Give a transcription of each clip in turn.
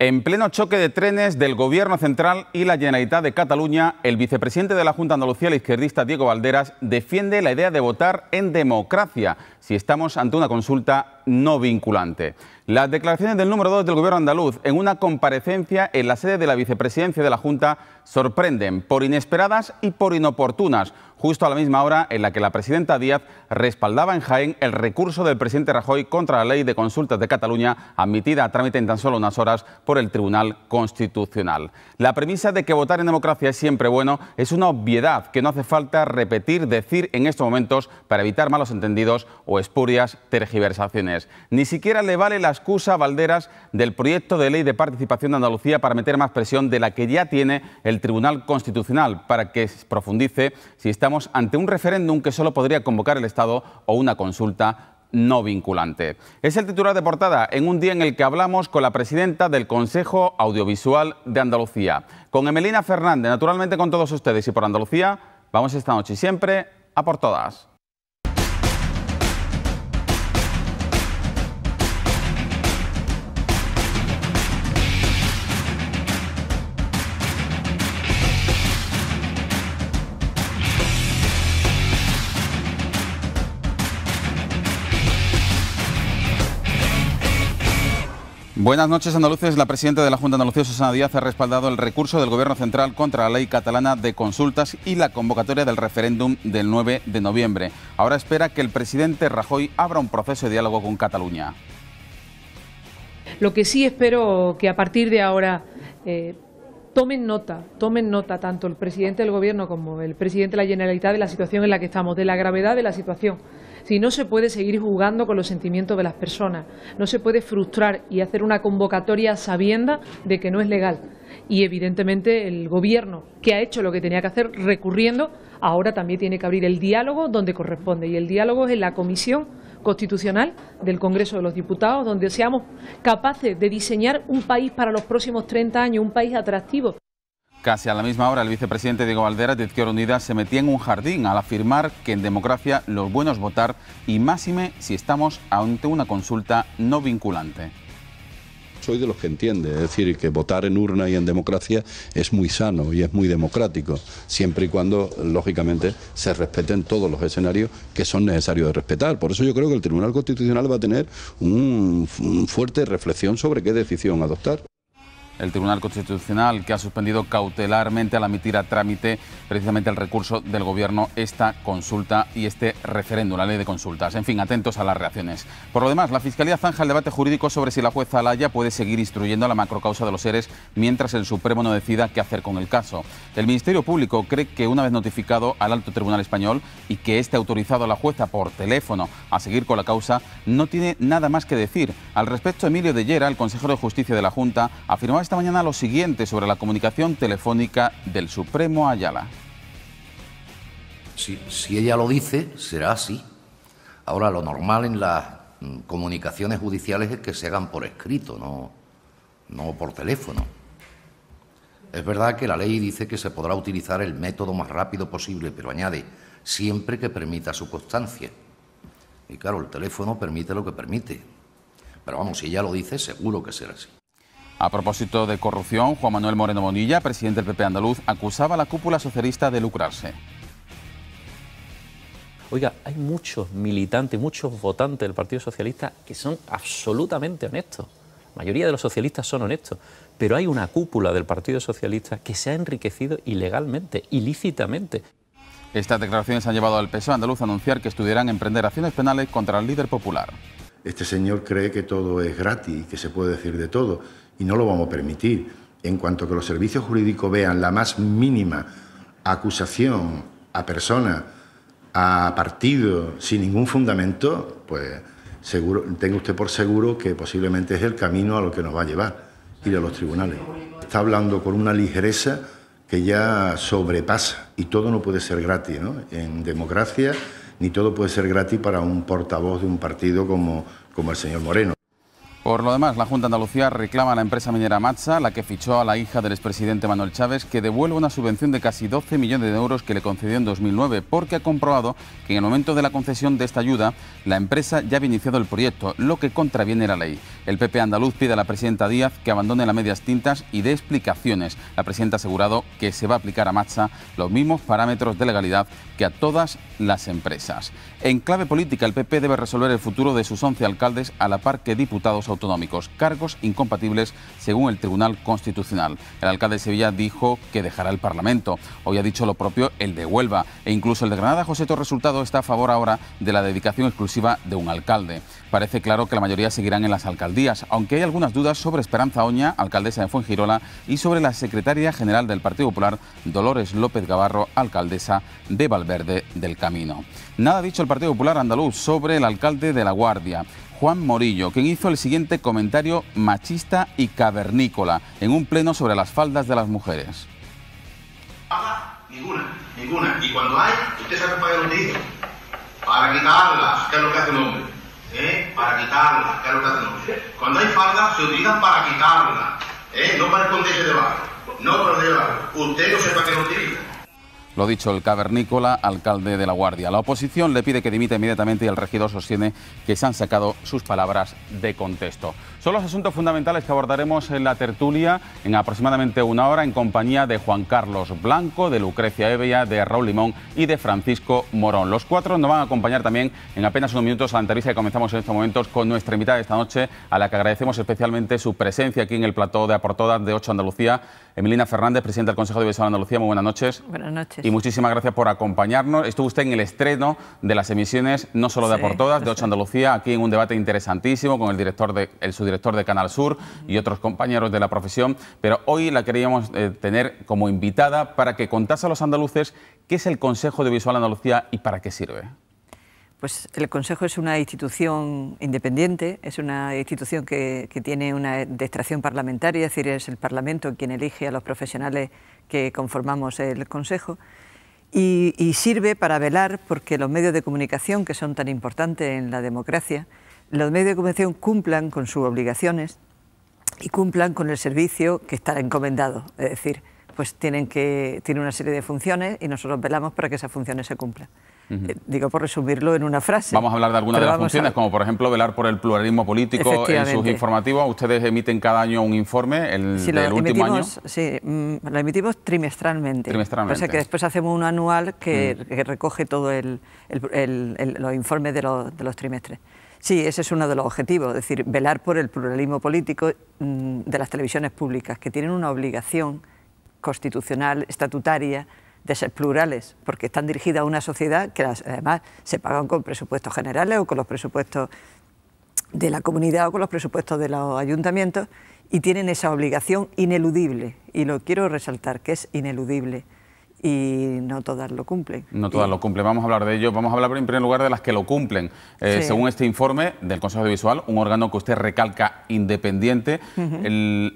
En pleno choque de trenes del Gobierno central y la Generalitat de Cataluña, el vicepresidente de la Junta de Andalucía, el izquierdista Diego Valderas, defiende la idea de votar en democracia si estamos ante una consulta no vinculante. Las declaraciones del número 2 del Gobierno andaluz en una comparecencia en la sede de la vicepresidencia de la Junta sorprenden por inesperadas y por inoportunas, justo a la misma hora en la que la presidenta Díaz respaldaba en Jaén el recurso del presidente Rajoy contra la Ley de Consultas de Cataluña, admitida a trámite en tan solo unas horas por el Tribunal Constitucional. La premisa de que votar en democracia es siempre bueno es una obviedad que no hace falta repetir, decir en estos momentos para evitar malos entendidos o espurias tergiversaciones. Ni siquiera le vale la excusa a Valderas del proyecto de ley de participación de Andalucía para meter más presión de la que ya tiene el Tribunal Constitucional para que profundice si estamos ante un referéndum que solo podría convocar el Estado o una consulta no vinculante. Es el titular de portada en un día en el que hablamos con la presidenta del Consejo Audiovisual de Andalucía, con Emelina Fernández, naturalmente con todos ustedes y por Andalucía. Vamos esta noche y siempre a por todas. Buenas noches, andaluces. La presidenta de la Junta de Andalucía, Susana Díaz, ha respaldado el recurso del Gobierno central contra la ley catalana de consultas y la convocatoria del referéndum del 9 de noviembre. Ahora espera que el presidente Rajoy abra un proceso de diálogo con Cataluña. Lo que sí espero que a partir de ahora tomen nota tanto el presidente del Gobierno como el presidente de la Generalitat de la situación en la que estamos, de la gravedad de la situación. Si no se puede seguir jugando con los sentimientos de las personas, no se puede frustrar y hacer una convocatoria sabienda de que no es legal. Y evidentemente el Gobierno, que ha hecho lo que tenía que hacer recurriendo, ahora también tiene que abrir el diálogo donde corresponde. Y el diálogo es en la Comisión Constitucional del Congreso de los Diputados, donde seamos capaces de diseñar un país para los próximos 30 años, un país atractivo. Casi a la misma hora, el vicepresidente Diego Valderas de Izquierda Unida se metía en un jardín al afirmar que en democracia lo bueno es votar y máxime si estamos ante una consulta no vinculante. Soy de los que entiende, es decir, que votar en urna y en democracia es muy sano y es muy democrático, siempre y cuando, lógicamente, se respeten todos los escenarios que son necesarios de respetar. Por eso yo creo que el Tribunal Constitucional va a tener una fuerte reflexión sobre qué decisión adoptar. El Tribunal Constitucional, que ha suspendido cautelarmente al admitir a trámite precisamente el recurso del Gobierno esta consulta y este referéndum, la ley de consultas. En fin, atentos a las reacciones. Por lo demás, la Fiscalía zanja el debate jurídico sobre si la jueza Alaya puede seguir instruyendo a la macrocausa de los ERES mientras el Supremo no decida qué hacer con el caso. El Ministerio Público cree que una vez notificado al Alto Tribunal Español y que esté autorizado a la jueza por teléfono a seguir con la causa, no tiene nada más que decir. Al respecto, Emilio de Llera, el consejero de Justicia de la Junta, afirmaba esta mañana lo siguiente sobre la comunicación telefónica del Supremo a Ayala. Si ella lo dice, será así. Ahora, lo normal en las comunicaciones judiciales es que se hagan por escrito, no por teléfono. Es verdad que la ley dice que se podrá utilizar el método más rápido posible, pero añade, siempre que permita su constancia. Y claro, el teléfono permite lo que permite. Pero vamos, si ella lo dice, seguro que será así. A propósito de corrupción, Juan Manuel Moreno Bonilla, presidente del PP andaluz, acusaba a la cúpula socialista de lucrarse. Oiga, hay muchos militantes, muchos votantes del Partido Socialista que son absolutamente honestos. La mayoría de los socialistas son honestos, pero hay una cúpula del Partido Socialista que se ha enriquecido ilegalmente, ilícitamente. Estas declaraciones han llevado al PSOE andaluz a anunciar que estudiarán emprender acciones penales contra el líder popular. Este señor cree que todo es gratis, que se puede decir de todo, y no lo vamos a permitir. En cuanto que los servicios jurídicos vean la más mínima acusación a persona, a partido, sin ningún fundamento, pues seguro, tenga usted por seguro que posiblemente es el camino a lo que nos va a llevar, ir a los tribunales. Está hablando con una ligereza que ya sobrepasa, y todo no puede ser gratis, ¿no? En democracia, ni todo puede ser gratis para un portavoz de un partido como el señor Moreno. Por lo demás, la Junta de Andalucía reclama a la empresa minera Matsa, la que fichó a la hija del expresidente Manuel Chávez, que devuelva una subvención de casi 12 millones de euros que le concedió en 2009, porque ha comprobado que en el momento de la concesión de esta ayuda, la empresa ya había iniciado el proyecto, lo que contraviene la ley. El PP andaluz pide a la presidenta Díaz que abandone las medias tintas y dé explicaciones. La presidenta ha asegurado que se va a aplicar a Matsa los mismos parámetros de legalidad que a todas las empresas. En clave política, el PP debe resolver el futuro de sus 11 alcaldes a la par que diputados autonómicos, cargos incompatibles según el Tribunal Constitucional. El alcalde de Sevilla dijo que dejará el Parlamento. Hoy ha dicho lo propio el de Huelva e incluso el de Granada, José Torres Hurtado, está a favor ahora de la dedicación exclusiva de un alcalde. Parece claro que la mayoría seguirán en las alcaldías, aunque hay algunas dudas sobre Esperanza Oña, alcaldesa de Fuengirola, y sobre la secretaria general del Partido Popular, Dolores López Gavarro, alcaldesa de Valverde del Camino. Nada ha dicho el Partido Popular andaluz sobre el alcalde de La Guardia, Juan Morillo, quien hizo el siguiente comentario machista y cavernícola en un pleno sobre las faldas de las mujeres. Ninguna. Y cuando hay, usted sabe para qué lo utiliza. Para quitarlas, que es lo que hace el hombre. Para quitarlas, que es lo que hace el hombre. Cuando hay faldas, se utilizan para quitarlas. No para esconderse debajo. No para esconderse debajo. Usted no sepa qué lo utiliza. Lo dicho el cavernícola, alcalde de La Guardia. La oposición le pide que dimita inmediatamente y el regidor sostiene que se han sacado sus palabras de contexto. Son los asuntos fundamentales que abordaremos en la tertulia en aproximadamente una hora en compañía de Juan Carlos Blanco, de Lucrecia Evia, de Raúl Limón y de Francisco Morón. Los cuatro nos van a acompañar también en apenas unos minutos a la entrevista que comenzamos en estos momentos con nuestra invitada de esta noche, a la que agradecemos especialmente su presencia aquí en el plató de A por Todas de 8 Andalucía. Emilina Fernández, presidenta del Consejo Audiovisual de Andalucía, muy buenas noches. Buenas noches. Y muchísimas gracias por acompañarnos. Estuvo usted en el estreno de las emisiones, no solo de A por Todas, de 8 Andalucía, aquí en un debate interesantísimo con el subdirector de Canal Sur y otros compañeros de la profesión, pero hoy la queríamos tener como invitada para que contase a los andaluces qué es el Consejo Audiovisual de Andalucía y para qué sirve. Pues el Consejo es una institución independiente, es una institución que tiene una de extracción parlamentaria, es decir, es el Parlamento quien elige a los profesionales que conformamos el Consejo y sirve para velar porque los medios de comunicación, que son tan importantes en la democracia, los medios de comunicación cumplan con sus obligaciones y cumplan con el servicio que está encomendado, es decir, pues tienen una serie de funciones y nosotros velamos para que esas funciones se cumplan. Digo, por resumirlo en una frase. Vamos a hablar de algunas de las funciones, como por ejemplo velar por el pluralismo político en sus informativos. Ustedes emiten cada año un informe, del último año. Sí, lo emitimos trimestralmente. O sea que después hacemos uno anual que recoge todo los informes de los trimestres. Sí, ese es uno de los objetivos, es decir, velar por el pluralismo político de las televisiones públicas, que tienen una obligación constitucional, estatutaria, de ser plurales, porque están dirigidas a una sociedad que además se pagan con presupuestos generales o con los presupuestos de la comunidad o con los presupuestos de los ayuntamientos y tienen esa obligación ineludible, y lo quiero resaltar, que es ineludible. Y no todas lo cumplen. No todas lo cumplen. Vamos a hablar de ello. Vamos a hablar en primer lugar de las que lo cumplen. Sí. Según este informe del Consejo Audiovisual, un órgano que usted recalca independiente,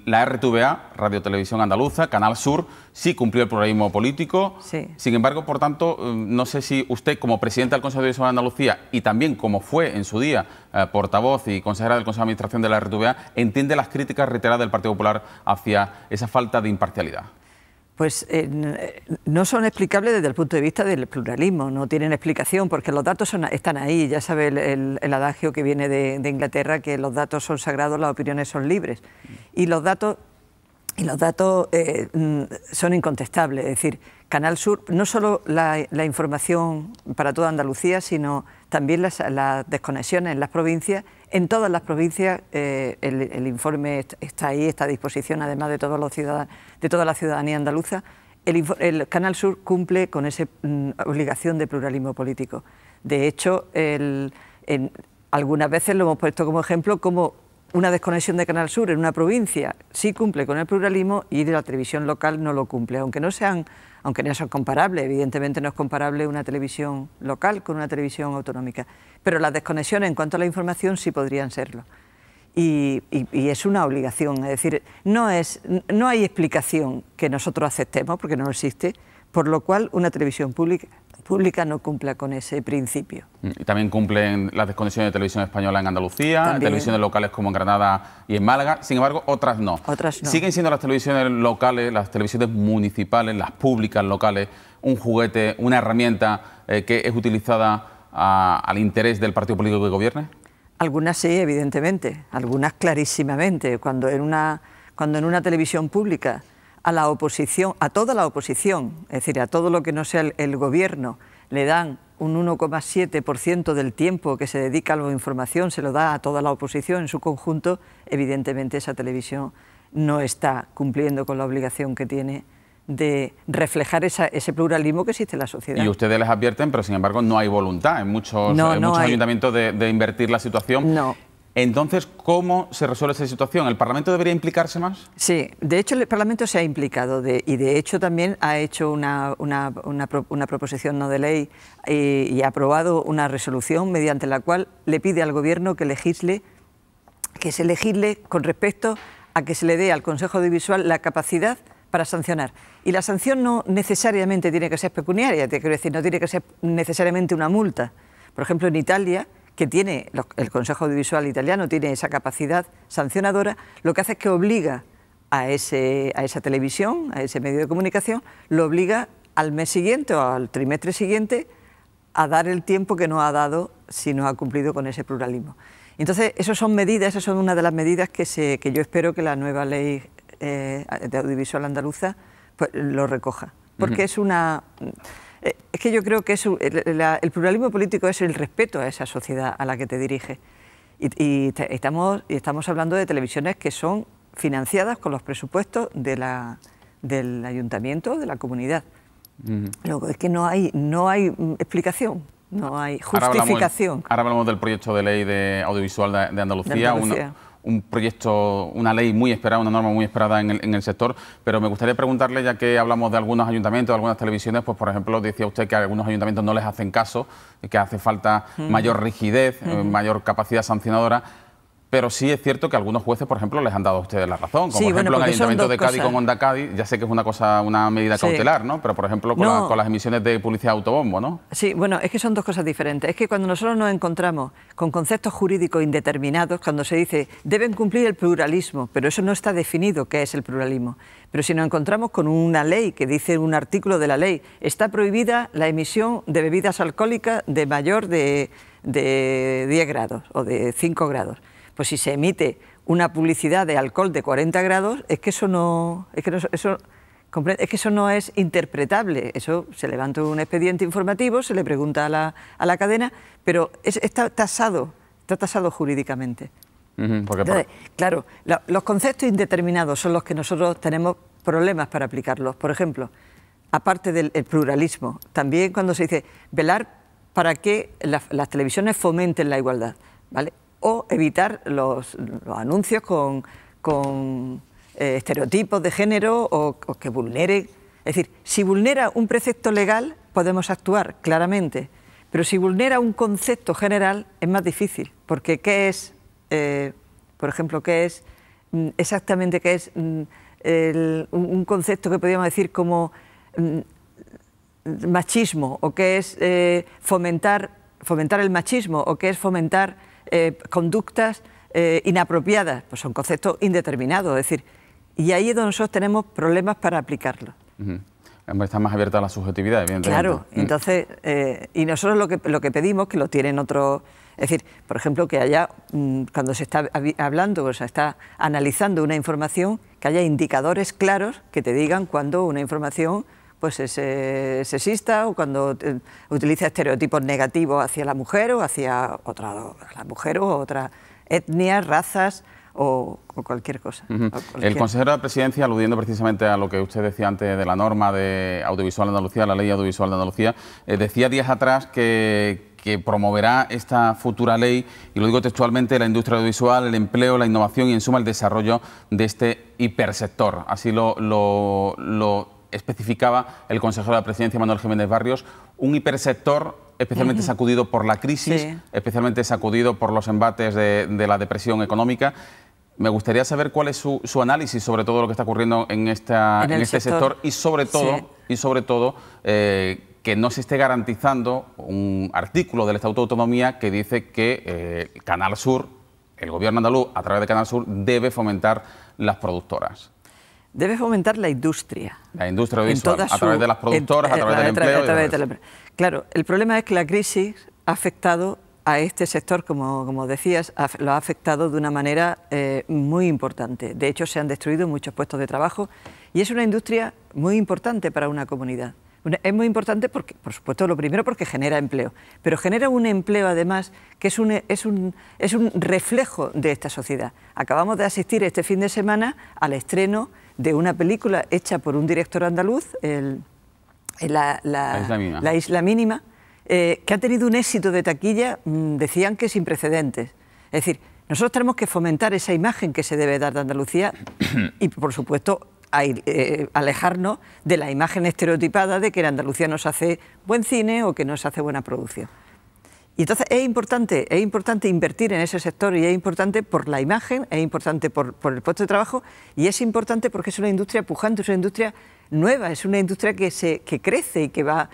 la RTVA, Radio Televisión Andaluza, Canal Sur, sí cumplió el pluralismo político. Sí. Sin embargo, por tanto, no sé si usted, como presidenta del Consejo Audiovisual de Andalucía y también como fue en su día portavoz y consejera del Consejo de Administración de la RTVA, entiende las críticas reiteradas del Partido Popular hacia esa falta de imparcialidad. Pues no son explicables desde el punto de vista del pluralismo, no tienen explicación porque los datos están ahí. Ya sabe el adagio que viene de Inglaterra, que los datos son sagrados, las opiniones son libres. Y los datos son incontestables. Es decir, Canal Sur, no solo la información para toda Andalucía, sino también las desconexiones en las provincias. En todas las provincias el informe está ahí, está a disposición, además de todos los ciudadanos, de toda la ciudadanía andaluza. El Canal Sur cumple con esa obligación de pluralismo político. De hecho, algunas veces lo hemos puesto como ejemplo como una desconexión de Canal Sur en una provincia sí cumple con el pluralismo y de la televisión local no lo cumple, aunque no son comparables. Evidentemente no es comparable una televisión local con una televisión autonómica, pero las desconexiones en cuanto a la información sí podrían serlo. Y es una obligación, es decir, no hay explicación que nosotros aceptemos, porque no existe, por lo cual una televisión pública pública no cumpla con ese principio. Y también cumplen las desconexiones de televisión española en Andalucía, También. televisiones locales como en Granada y en Málaga, sin embargo, otras no. Otras no. ¿Siguen siendo las televisiones locales, las televisiones municipales, las públicas locales, un juguete, una herramienta que es utilizada al interés del partido político que gobierne? Algunas sí, evidentemente, algunas clarísimamente. Cuando en una televisión pública a la oposición, a toda la oposición, es decir, a todo lo que no sea el gobierno, le dan un 1,7% del tiempo que se dedica a la información, se lo da a toda la oposición en su conjunto, evidentemente esa televisión no está cumpliendo con la obligación que tiene de reflejar ese pluralismo que existe en la sociedad. Y ustedes les advierten, pero sin embargo no hay voluntad en muchos ayuntamientos de invertir la situación. No. Entonces, ¿cómo se resuelve esa situación? ¿El Parlamento debería implicarse más? Sí, de hecho el Parlamento se ha implicado y de hecho también ha hecho una proposición no de ley y ha aprobado una resolución mediante la cual le pide al Gobierno que se legisle con respecto a que se le dé al Consejo Audiovisual la capacidad para sancionar. Y la sanción no necesariamente tiene que ser pecuniaria, te quiero decir, no tiene que ser necesariamente una multa. Por ejemplo, en Italia, que tiene el Consejo Audiovisual italiano tiene esa capacidad sancionadora, lo que hace es que obliga a esa televisión, a ese medio de comunicación, lo obliga al mes siguiente o al trimestre siguiente a dar el tiempo que no ha dado si no ha cumplido con ese pluralismo. Entonces, esas son una de las medidas que yo espero que la nueva ley de audiovisual andaluza pues, lo recoja, porque es que yo creo que el pluralismo político es el respeto a esa sociedad a la que te dirige. Y estamos hablando de televisiones que son financiadas con los presupuestos del ayuntamiento, de la comunidad. Luego es que no hay explicación, no hay justificación. Ahora hablamos del proyecto de ley de audiovisual de Andalucía. Un proyecto, una ley muy esperada, una norma muy esperada en el sector, pero me gustaría preguntarle, ya que hablamos de algunos ayuntamientos, de algunas televisiones, pues por ejemplo decía usted que a algunos ayuntamientos no les hacen caso, que hace falta mayor rigidez, mayor capacidad sancionadora, pero sí es cierto que algunos jueces, por ejemplo, les han dado a ustedes la razón, como por ejemplo en el Ayuntamiento de Cádiz con Onda Cádiz, ya sé que es una medida cautelar, ¿no? Pero por ejemplo con las emisiones de publicidad autobombo, ¿no? Sí, bueno, es que son dos cosas diferentes. Es que cuando nosotros nos encontramos con conceptos jurídicos indeterminados, cuando se dice deben cumplir el pluralismo, pero eso no está definido qué es el pluralismo. Pero si nos encontramos con una ley que dice un artículo de la ley, está prohibida la emisión de bebidas alcohólicas de mayor de 10 grados o de 5 grados. Pues si se emite una publicidad de alcohol de 40 grados, es que eso no es interpretable. Eso se levanta un expediente informativo, se le pregunta a la cadena, pero está tasado jurídicamente. Entonces, claro, los conceptos indeterminados son los que nosotros tenemos problemas para aplicarlos. Por ejemplo, aparte del pluralismo, también cuando se dice velar para que las televisiones fomenten la igualdad, ¿vale? O evitar los anuncios con estereotipos de género o que vulnere. Es decir, si vulnera un precepto legal podemos actuar claramente, pero si vulnera un concepto general es más difícil, porque ¿qué es, por ejemplo, qué es exactamente qué es un concepto que podríamos decir como machismo, o qué es fomentar el machismo, o qué es fomentar conductas inapropiadas? Pues son conceptos indeterminados, es decir, y ahí es donde nosotros tenemos problemas para aplicarlos. Está más abierta a la subjetividad, evidentemente. Claro, entonces, y nosotros lo que pedimos, que lo tienen otros, es decir, por ejemplo, que haya, cuando se está hablando o se está analizando una información, que haya indicadores claros que te digan cuando una información pues es sexista o cuando utiliza estereotipos negativos hacia la mujer o hacia otra etnia, razas o cualquier cosa. El consejero de la Presidencia, aludiendo precisamente a lo que usted decía antes de la norma de audiovisual de Andalucía, la ley audiovisual de Andalucía, decía días atrás que promoverá esta futura ley, y lo digo textualmente, la industria audiovisual, el empleo, la innovación y en suma el desarrollo de este hipersector. Así lo especificaba el consejero de la Presidencia, Manuel Jiménez Barrios, un hipersector especialmente sacudido por la crisis, especialmente sacudido por los embates de la depresión económica. Me gustaría saber cuál es su análisis sobre todo lo que está ocurriendo en este sector y sobre todo que no se esté garantizando un artículo del Estatuto de Autonomía que dice que Canal Sur, el Gobierno andaluz, a través de Canal Sur, debe fomentar las productoras. Debe fomentar la industria. La industria audiovisual, a través de las productoras, a través del empleo. Claro, el problema es que la crisis ha afectado a este sector, como decías, lo ha afectado de una manera muy importante. De hecho, se han destruido muchos puestos de trabajo y es una industria muy importante para una comunidad. Es muy importante porque, por supuesto, lo primero porque genera empleo, pero genera un empleo además que es un reflejo de esta sociedad. Acabamos de asistir este fin de semana al estreno de una película hecha por un director andaluz, La Isla Mínima, que ha tenido un éxito de taquilla, decían que sin precedentes. Es decir, nosotros tenemos que fomentar esa imagen que se debe dar de Andalucía y, por supuesto, alejarnos de la imagen estereotipada de que en Andalucía no se hace buen cine o que no se hace buena producción. Y entonces es importante invertir en ese sector y es importante por la imagen, es importante por el puesto de trabajo y es importante porque es una industria pujante, es una industria nueva, es una industria que crece y que va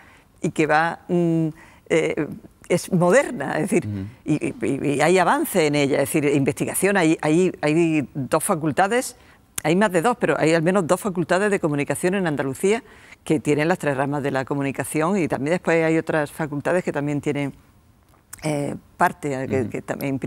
es moderna, es decir, y hay avance en ella, es decir, investigación, hay dos facultades. Hay más de dos, pero hay al menos dos facultades de comunicación en Andalucía que tienen las 3 ramas de la comunicación y también después hay otras facultades que también tienen que también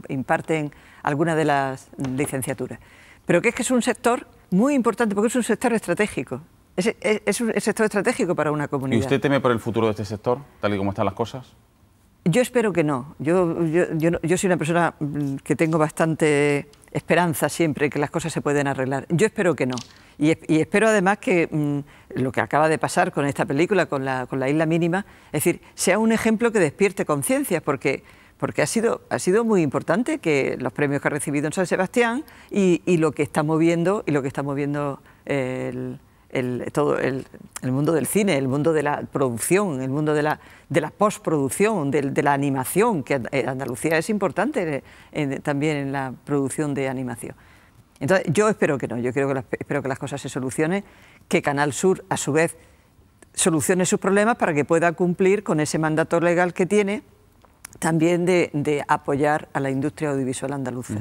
imparten algunas de las licenciaturas. Pero que es un sector muy importante porque es un sector estratégico. Es un sector estratégico para una comunidad. ¿Y usted teme por el futuro de este sector, tal y como están las cosas? Yo espero que no. Yo soy una persona que tengo bastante esperanza siempre que las cosas se pueden arreglar. Yo espero que no. Y espero además que lo que acaba de pasar con esta película, con la Isla Mínima, es decir, sea un ejemplo que despierte conciencias, porque ha sido muy importante que los premios que ha recibido en San Sebastián y lo que está moviendo todo el mundo del cine, el mundo de la producción, el mundo de la postproducción, de la animación, que Andalucía es importante también en la producción de animación. Entonces, yo espero que no, espero que las cosas se solucionen, que Canal Sur, a su vez, solucione sus problemas para que pueda cumplir con ese mandato legal que tiene, también de apoyar a la industria audiovisual andaluza.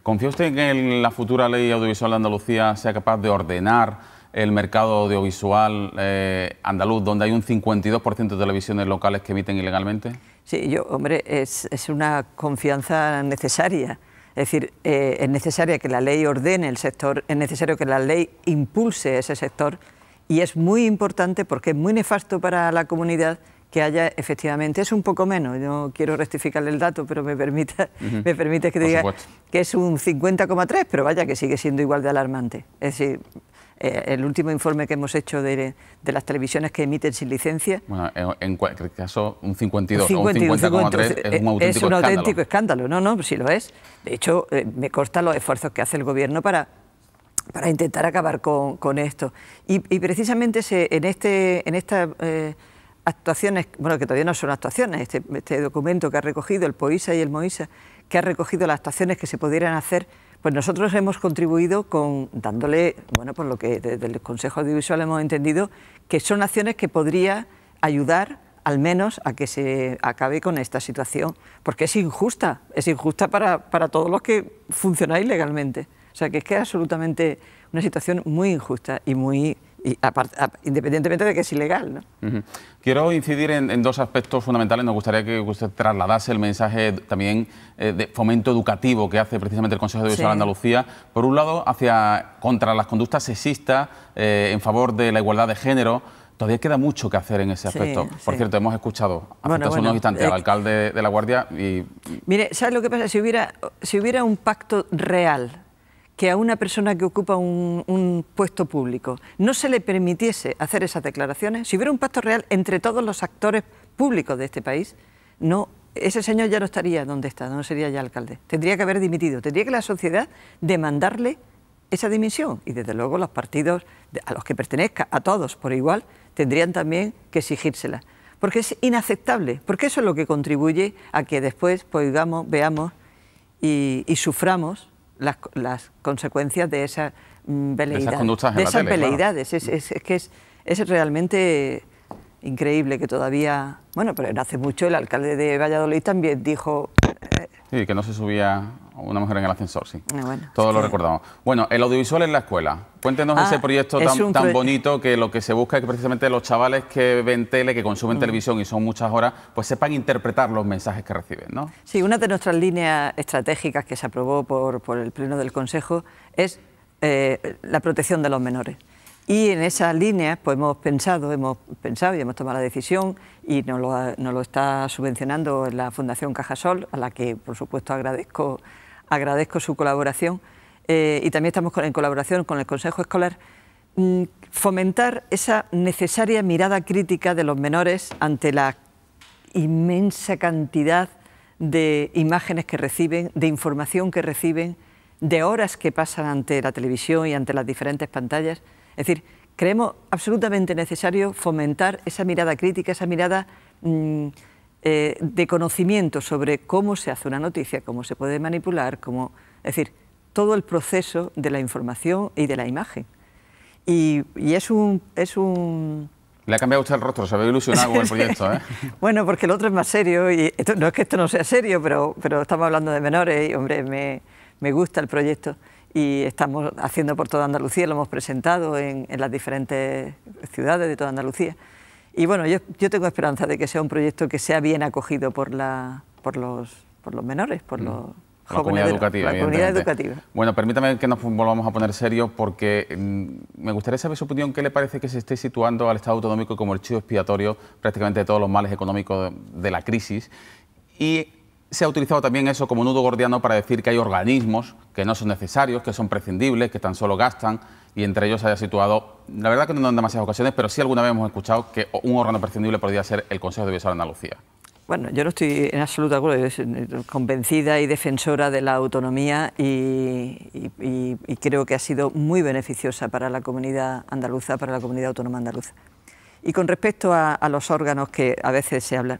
¿Confía usted en que la futura ley audiovisual de Andalucía sea capaz de ordenar el mercado audiovisual andaluz, donde hay un 52% de televisiones locales que emiten ilegalmente? Sí, hombre, es una confianza necesaria. Es decir, es necesaria que la ley ordene el sector, es necesario que la ley impulse ese sector y es muy importante porque es muy nefasto para la comunidad que haya efectivamente, es un poco menos, no quiero rectificarle el dato, pero me permite que diga que es un 50,3, pero vaya que sigue siendo igual de alarmante. Es decir, el último informe que hemos hecho de las televisiones que emiten sin licencia... Bueno, en cualquier caso, un 52 o un 50,3 es un auténtico escándalo. No, sí lo es. De hecho, me consta los esfuerzos que hace el Gobierno para intentar acabar con esto. Y precisamente en estas actuaciones, bueno, que todavía no son actuaciones, este documento que ha recogido el POISA y el MOISA, que ha recogido las actuaciones que se pudieran hacer, pues nosotros hemos contribuido dándole, bueno, por lo que desde el Consejo Audiovisual hemos entendido, que son acciones que podría ayudar al menos a que se acabe con esta situación, porque es injusta para todos los que funcionáis legalmente. O sea, que es absolutamente una situación muy injusta y independientemente de que es ilegal, ¿no? Quiero incidir en dos aspectos fundamentales. Nos gustaría que usted trasladase el mensaje también de fomento educativo que hace precisamente el Consejo Audiovisual de Andalucía. Por un lado, contra las conductas sexistas, en favor de la igualdad de género. Todavía queda mucho que hacer en ese aspecto. Por cierto, hemos escuchado hace unos instantes al alcalde de La Guardia y... Mire, ¿sabes lo que pasa? Si hubiera un pacto real que a una persona que ocupa un puesto público no se le permitiese hacer esas declaraciones, si hubiera un pacto real entre todos los actores públicos de este país, ese señor ya no estaría donde está, no sería ya alcalde. Tendría que haber dimitido, tendría que la sociedad demandarle esa dimisión y desde luego los partidos a los que pertenezca, a todos por igual, tendrían también que exigírsela. Porque es inaceptable, porque eso es lo que contribuye a que después veamos y suframos las consecuencias de esas veleidades. De esas veleidades. Claro. Es realmente increíble que todavía... Bueno, pero hace mucho el alcalde de Valladolid también dijo... Sí, que no se subía una mujer en el ascensor, sí. Bueno, todos lo recordamos. Bueno, el audiovisual en la escuela. Cuéntenos ese proyecto tan bonito, que lo que se busca es que precisamente los chavales que ven tele, que consumen televisión y son muchas horas, pues sepan interpretar los mensajes que reciben, ¿no? Sí, una de nuestras líneas estratégicas que se aprobó por el Pleno del Consejo es la protección de los menores. Y en esa línea pues hemos pensado y hemos tomado la decisión, y nos lo está subvencionando la Fundación Cajasol, a la que por supuesto agradezco su colaboración, y también estamos en colaboración con el Consejo Escolar, fomentar esa necesaria mirada crítica de los menores ante la inmensa cantidad de imágenes que reciben, de información que reciben, de horas que pasan ante la televisión y ante las diferentes pantallas. Es decir, creemos absolutamente necesario fomentar esa mirada crítica, esa mirada de conocimiento sobre cómo se hace una noticia, cómo se puede manipular, es decir, todo el proceso de la información y de la imagen. Y es un... Le ha cambiado usted el rostro, se ve ilusionado con el proyecto, ¿eh? Bueno, porque el otro es más serio, y no es que esto no sea serio, pero estamos hablando de menores y, hombre, me gusta el proyecto. Y estamos haciendo por toda Andalucía, lo hemos presentado en las diferentes ciudades de toda Andalucía. Y bueno, yo tengo esperanza de que sea un proyecto que sea bien acogido por los menores, por los jóvenes de la comunidad educativa. Bueno, permítame que nos volvamos a poner serios, porque me gustaría saber su opinión. ¿Qué le parece que se esté situando al Estado autonómico como el chivo expiatorio prácticamente de todos los males económicos de la crisis? Y se ha utilizado también eso como nudo gordiano para decir que hay organismos que no son necesarios, que son prescindibles, que tan solo gastan, y entre ellos se haya situado, la verdad que no en demasiadas ocasiones, pero sí alguna vez hemos escuchado que un órgano prescindible podría ser el Consejo Audiovisual de Andalucía. Bueno, yo no estoy en absoluto de acuerdo, yo soy convencida y defensora de la autonomía, y creo que ha sido muy beneficiosa para la comunidad andaluza, para la comunidad autónoma andaluza. Y con respecto a los órganos que a veces se hablan,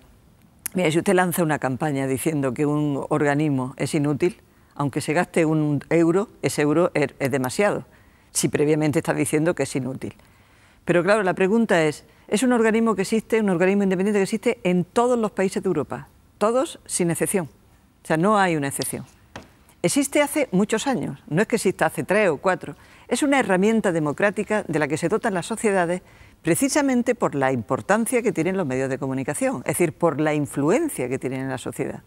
mira, si usted lanza una campaña diciendo que un organismo es inútil, aunque se gaste un euro, ese euro es demasiado, si previamente está diciendo que es inútil. Pero claro, la pregunta es un organismo que existe, un organismo independiente que existe en todos los países de Europa, todos sin excepción, o sea, no hay una excepción. Existe hace muchos años, no es que exista hace 3 o 4, es una herramienta democrática de la que se dotan las sociedades, precisamente por la importancia que tienen los medios de comunicación, es decir, por la influencia que tienen en la sociedad.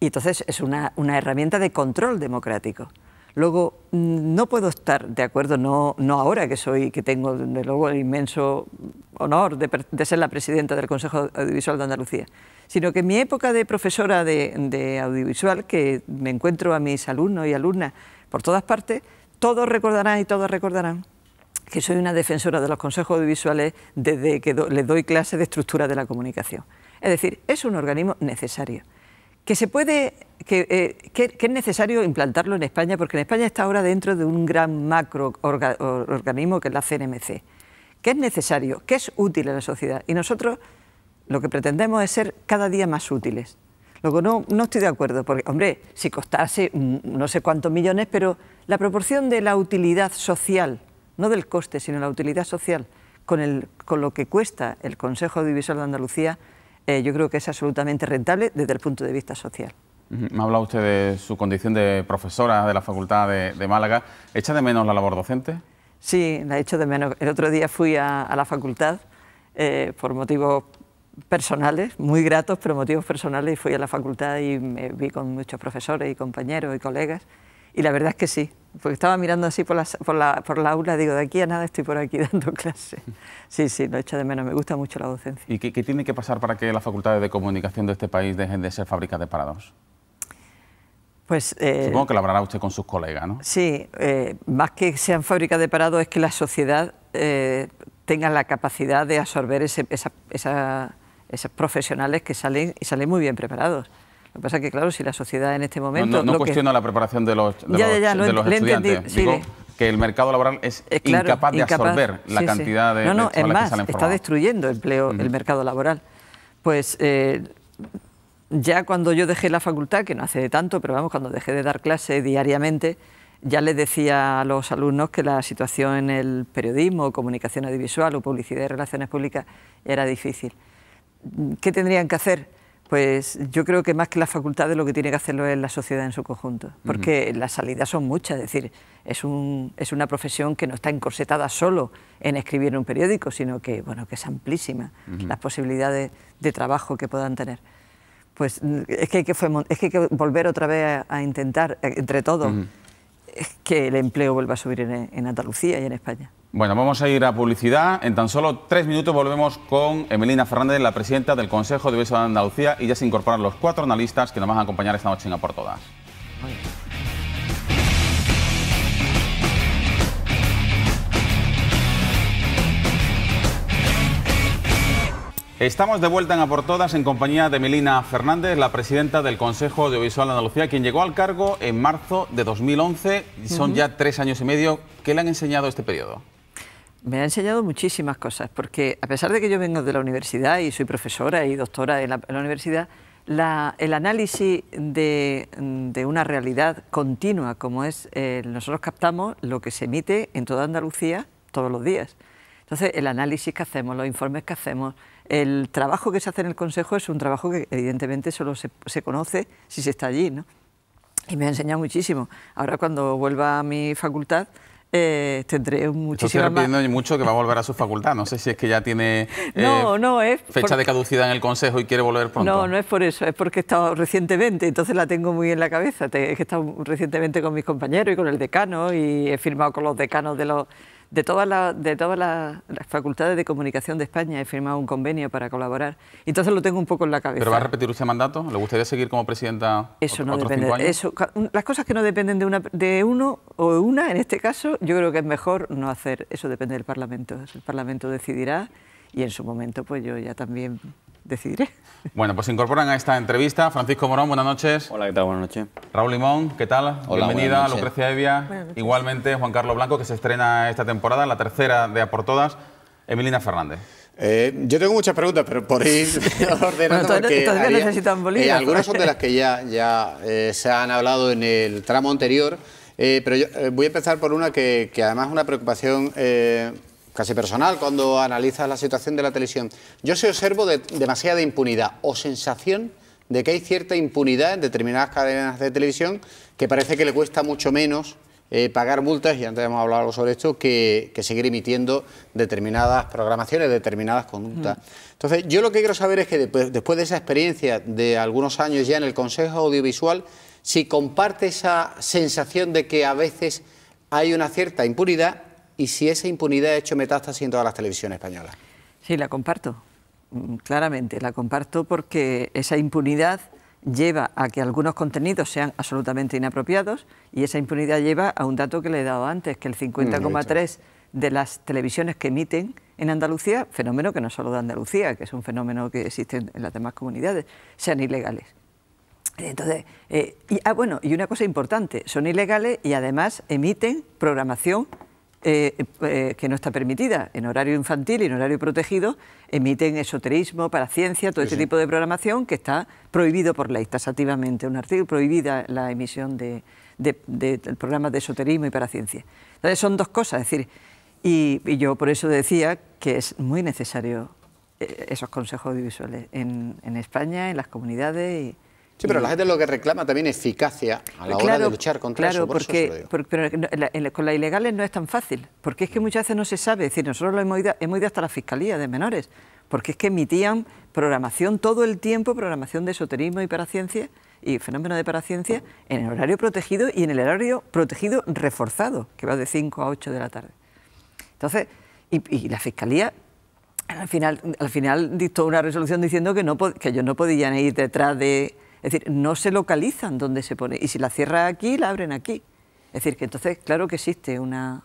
Y entonces es una herramienta de control democrático. Luego, no puedo estar de acuerdo, no ahora que tengo desde luego el inmenso honor de ser la presidenta del Consejo Audiovisual de Andalucía, sino que en mi época de profesora de audiovisual, que me encuentro a mis alumnos y alumnas por todas partes, todos recordarán y todas recordarán que soy una defensora de los consejos audiovisuales desde que les doy clase de estructura de la comunicación. Es decir, es un organismo necesario, que es necesario implantarlo en España, porque en España está ahora dentro de un gran macro organismo que es la CNMC, que es necesario, que es útil a la sociedad, y nosotros lo que pretendemos es ser cada día más útiles. Luego no estoy de acuerdo, porque, hombre, si costase no sé cuántos millones, pero la proporción de la utilidad social, no del coste, sino la utilidad social, con lo que cuesta el Consejo Audiovisual de Andalucía, yo creo que es absolutamente rentable desde el punto de vista social. Me ha hablado usted de su condición de profesora de la Facultad de Málaga. ¿Echa de menos la labor docente? Sí, la echo de menos. El otro día fui a la facultad por motivos personales, muy gratos, pero motivos personales, y fui a la facultad y me vi con muchos profesores y compañeros y colegas, y la verdad es que sí, porque estaba mirando así por la aula, digo, de aquí a nada estoy por aquí dando clase. Sí, lo echo de menos, me gusta mucho la docencia. ¿Y qué tiene que pasar para que las facultades de comunicación de este país dejen de ser fábricas de parados? Pues, supongo que lo hablará usted con sus colegas, ¿no? Sí, más que sean fábricas de parados es que la sociedad tenga la capacidad de absorber esos profesionales que salen y salen muy bien preparados. Lo que pasa es que, claro, si la sociedad en este momento... No cuestiona la preparación de los estudiantes. Digo que el mercado laboral es incapaz de absorber la cantidad de chavales que salen formados. Está destruyendo el mercado laboral. Pues ya cuando yo dejé la facultad, que no hace tanto, pero vamos, cuando dejé de dar clase diariamente, ya les decía a los alumnos que la situación en el periodismo, comunicación audiovisual o publicidad y relaciones públicas era difícil. ¿Qué tendrían que hacer? Pues yo creo que más que las facultades lo que tiene que hacerlo es la sociedad en su conjunto, porque las salidas son muchas, es decir, es una profesión que no está encorsetada solo en escribir en un periódico, sino que, bueno, que es amplísima las posibilidades de trabajo que puedan tener. Pues es que hay que volver otra vez a intentar, entre todos, que el empleo vuelva a subir en Andalucía y en España. Bueno, vamos a ir a publicidad. En tan solo 3 minutos volvemos con Emelina Fernández, la presidenta del Consejo Audiovisual de Andalucía, y ya se incorporan los 4 analistas que nos van a acompañar esta noche en A por Todas. Estamos de vuelta en A por Todas en compañía de Emelina Fernández, la presidenta del Consejo Audiovisual de Andalucía, quien llegó al cargo en marzo de 2011. Son ya 3 años y medio. ¿Qué le han enseñado este periodo? Me ha enseñado muchísimas cosas, porque a pesar de que yo vengo de la universidad y soy profesora y doctora en la universidad, el análisis de una realidad continua como es, nosotros captamos lo que se emite en toda Andalucía todos los días. Entonces, el análisis que hacemos, los informes que hacemos, el trabajo que se hace en el Consejo es un trabajo que evidentemente solo se conoce si se está allí, ¿no? Y me ha enseñado muchísimo. Ahora cuando vuelva a mi facultad tendré muchísimas más... Estoy repitiendo mucho que va a volver a su facultad. No sé si es que ya tiene fecha de caducidad en el Consejo y quiere volver pronto. No, no es por eso, es porque he estado recientemente, entonces la tengo muy en la cabeza. Es que he estado recientemente con mis compañeros y con el decano y he firmado con los decanos de todas las facultades de comunicación de España, he firmado un convenio para colaborar. Entonces lo tengo un poco en la cabeza. ¿Pero va a repetir usted mandato? ¿Le gustaría seguir como presidenta eso no otros depende, 5 años? eso, las cosas que no dependen de uno o una, en este caso, yo creo que es mejor no hacer. Eso depende del Parlamento. El Parlamento decidirá y en su momento pues yo ya también decidiré. Bueno, pues se incorporan a esta entrevista Francisco Morón, buenas noches. Hola, ¿qué tal? Buenas noches. Raúl Limón, ¿qué tal? Hola, bienvenida. Lucrecia Evia. Igualmente Juan Carlos Blanco, que se estrena esta temporada, la tercera de A por Todas. Emelina Fernández. Yo tengo muchas preguntas, pero por ir ordenando, bueno, todavía necesitan bolígrafo. Algunas son de las que ya se han hablado en el tramo anterior, pero yo voy a empezar por una que además es una preocupación casi personal cuando analizas la situación de la televisión. Yo sí observo demasiada impunidad o sensación de que hay cierta impunidad en determinadas cadenas de televisión que parece que le cuesta mucho menos pagar multas, y antes hemos hablado algo sobre esto, que seguir emitiendo determinadas programaciones, determinadas conductas. Entonces, yo lo que quiero saber es que después de esa experiencia de algunos años ya en el Consejo Audiovisual, si comparte esa sensación de que a veces hay una cierta impunidad y si esa impunidad ha hecho metástasis en todas las televisiones españolas. Sí, la comparto, claramente, la comparto porque esa impunidad lleva a que algunos contenidos sean absolutamente inapropiados y esa impunidad lleva a un dato que le he dado antes, que el 50,3% de las televisiones que emiten en Andalucía, fenómeno que no solo de Andalucía, que es un fenómeno que existe en las demás comunidades, sean ilegales. Entonces, y una cosa importante, son ilegales y además emiten programación que no está permitida. En horario infantil y en horario protegido emiten esoterismo, paraciencia, todo ese tipo de programación que está prohibido por ley, taxativamente, un artículo prohibida la emisión de programas de esoterismo y paraciencia. Entonces son dos cosas, es decir, y yo por eso decía que es muy necesario esos consejos audiovisuales en España, en las comunidades. Sí, pero la gente lo que reclama también es eficacia a la hora de luchar contra eso. Pero con las ilegales no es tan fácil, porque es que muchas veces no se sabe. Es decir, nosotros hemos ido hasta la Fiscalía de Menores, porque es que emitían programación todo el tiempo, programación de esoterismo y paraciencia, y fenómeno de paraciencia, en el horario protegido y en el horario protegido reforzado, que va de 5 a 8 de la tarde. Entonces, y la Fiscalía al final dictó una resolución diciendo que ellos no podían ir detrás de... Es decir, no se localizan donde se pone. Y si la cierra aquí, la abren aquí. Es decir, que entonces, claro que existe una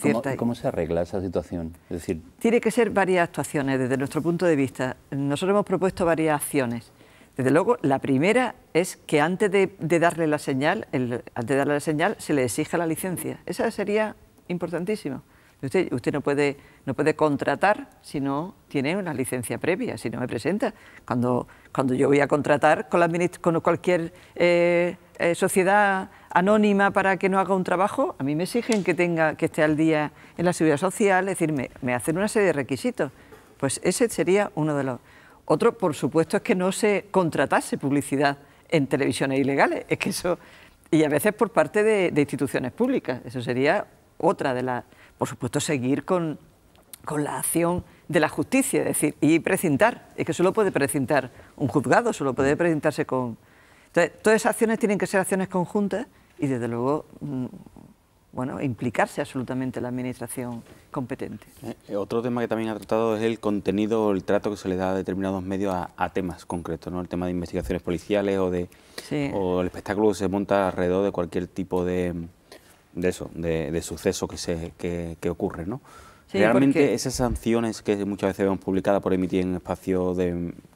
cierta... ¿Cómo se arregla esa situación? Es decir... Tiene que ser varias actuaciones desde nuestro punto de vista. Nosotros hemos propuesto varias acciones. Desde luego, la primera es que antes de darle la señal, se le exija la licencia. Esa sería importantísimo. Usted no puede contratar si no tiene una licencia previa, si no me presenta. Cuando yo voy a contratar con cualquier sociedad anónima para que no haga un trabajo, a mí me exigen que esté al día en la seguridad social, es decir, me hacen una serie de requisitos. Pues ese sería uno de los. Otro, por supuesto, es que no se contratase publicidad en televisiones ilegales, es que eso, y a veces por parte de instituciones públicas, eso sería otra de las. Por supuesto, seguir con la acción de la justicia, es decir, y precintar, es que solo puede precintar un juzgado, solo puede precintarse con. Entonces, todas esas acciones tienen que ser acciones conjuntas y, desde luego, bueno, implicarse absolutamente la administración competente. Otro tema que también ha tratado es el contenido o el trato que se le da a determinados medios a temas concretos, ¿no? El tema de investigaciones policiales o el espectáculo que se monta alrededor de cualquier tipo de suceso que ocurre, ¿no? Sí, realmente esas sanciones que muchas veces vemos publicadas por emitir en espacios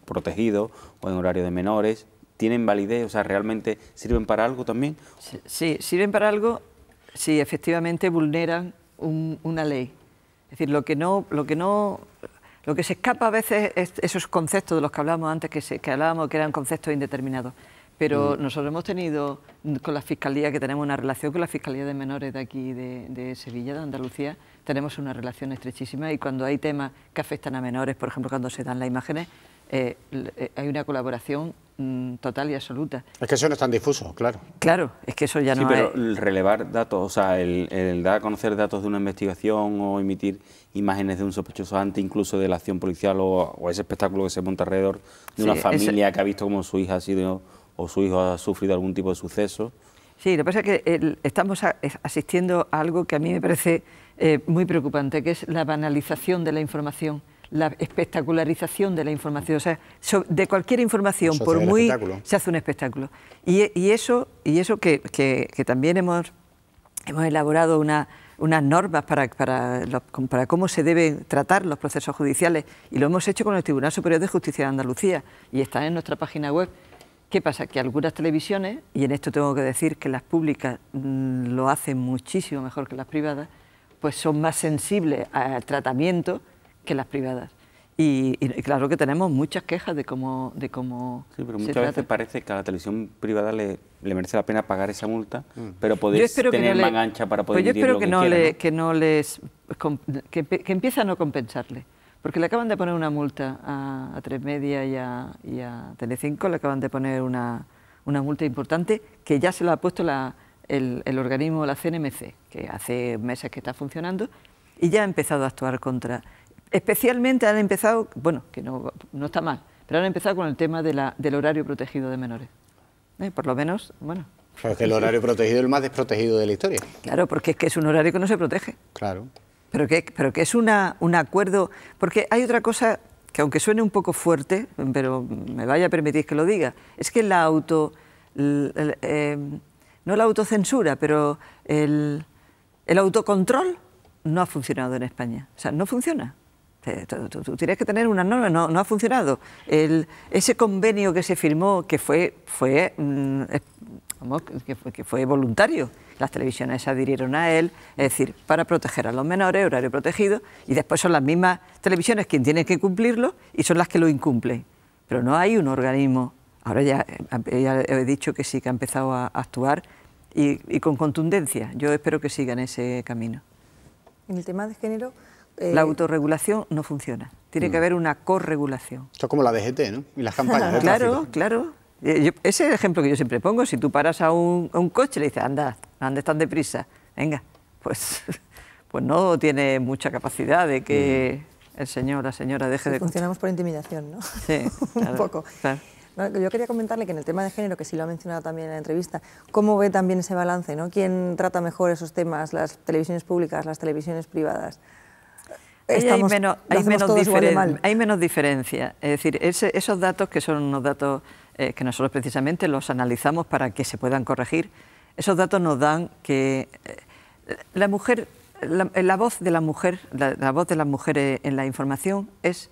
protegidos o en horario de menores, ¿tienen validez? O sea, ¿realmente sirven para algo también? Sí, sirven para algo si efectivamente vulneran una ley. Es decir, lo que se escapa a veces es esos conceptos de los que hablábamos antes, que hablábamos que eran conceptos indeterminados. Pero nosotros hemos tenido con la Fiscalía, que tenemos una relación con la Fiscalía de Menores de aquí, de Sevilla, de Andalucía, tenemos una relación estrechísima, y cuando hay temas que afectan a menores, por ejemplo, cuando se dan las imágenes, hay una colaboración total y absoluta. Es que eso no es tan difuso, claro. Claro, es que eso ya no es. Sí, pero el relevar datos, o sea, el dar a conocer datos de una investigación o emitir imágenes de un sospechoso antes incluso de la acción policial o ese espectáculo que se monta alrededor de una familia que ha visto cómo su hija ha sido o su hijo ha sufrido algún tipo de suceso. Sí, lo que pasa es que estamos asistiendo a algo que a mí me parece muy preocupante, que es la banalización de la información, la espectacularización de la información. O sea, de cualquier información, por muy... se hace un espectáculo. Y eso que también hemos elaborado unas normas para cómo se deben tratar los procesos judiciales, y lo hemos hecho con el Tribunal Superior de Justicia de Andalucía, y está en nuestra página web. ¿Qué pasa? Que algunas televisiones, y en esto tengo que decir que las públicas lo hacen muchísimo mejor que las privadas, pues son más sensibles al tratamiento que las privadas. Y claro que tenemos muchas quejas de cómo sí, pero muchas veces parece que a la televisión privada le merece la pena pagar esa multa, pero poder tener más ancha para poder emitir lo que quiera, que empiece a no compensarle. Porque le acaban de poner una multa a Tres Media y a Telecinco, le acaban de poner una multa importante que ya se la ha puesto el organismo, la CNMC, que hace meses que está funcionando, y ya ha empezado a actuar contra. Especialmente han empezado, bueno, que no está mal, pero han empezado con el tema del horario protegido de menores. Por lo menos, bueno. Pero es que el horario protegido es el más desprotegido de la historia. Claro, porque es que es un horario que no se protege. Claro. Pero que es un acuerdo, porque hay otra cosa que, aunque suene un poco fuerte, pero me vaya a permitir que lo diga, es que no la autocensura, pero el autocontrol no ha funcionado en España. O sea, no funciona. Tú tienes que tener una norma, no ha funcionado. Ese convenio que se firmó, que fue voluntario, las televisiones se adhirieron a él, es decir, para proteger a los menores, horario protegido, y después son las mismas televisiones quienes tienen que cumplirlo y son las que lo incumplen. Pero no hay un organismo. Ahora ya he dicho que sí, que ha empezado a actuar y con contundencia. Yo espero que siga en ese camino. En el tema de género... La autorregulación no funciona. Tiene que haber una corregulación. Esto es como la DGT, ¿no? Y las campañas de tráfico. Claro. Ese es el ejemplo que yo siempre pongo. Si tú paras a un coche y le dices, anda tan deprisa, venga, pues no tiene mucha capacidad de que el señor, la señora deje de... Funcionamos por intimidación, ¿no? Sí, claro, un poco. Claro. Bueno, yo quería comentarle que en el tema de género, que sí lo ha mencionado también en la entrevista, ¿cómo ve también ese balance, ¿no? ¿Quién trata mejor esos temas, las televisiones públicas, las televisiones privadas? Hay menos diferencia. Es decir, esos datos, que son unos datos que nosotros precisamente los analizamos para que se puedan corregir, esos datos nos dan que la mujer, la voz de la mujer, la voz de las mujeres en la información es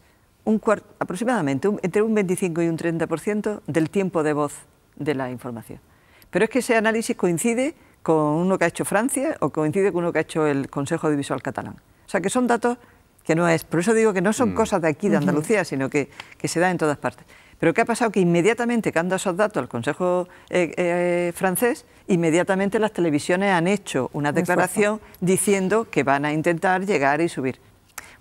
aproximadamente entre un 25 y un 30% del tiempo de voz de la información. Pero es que ese análisis coincide con uno que ha hecho Francia o coincide con uno que ha hecho el Consejo Audiovisual Catalán. O sea, que son datos que no es... Por eso digo que no son cosas de aquí, de Andalucía, sino que se da en todas partes. Pero ¿qué ha pasado? Que inmediatamente que han dado esos datos al Consejo francés, inmediatamente las televisiones han hecho una declaración diciendo que van a intentar llegar y subir.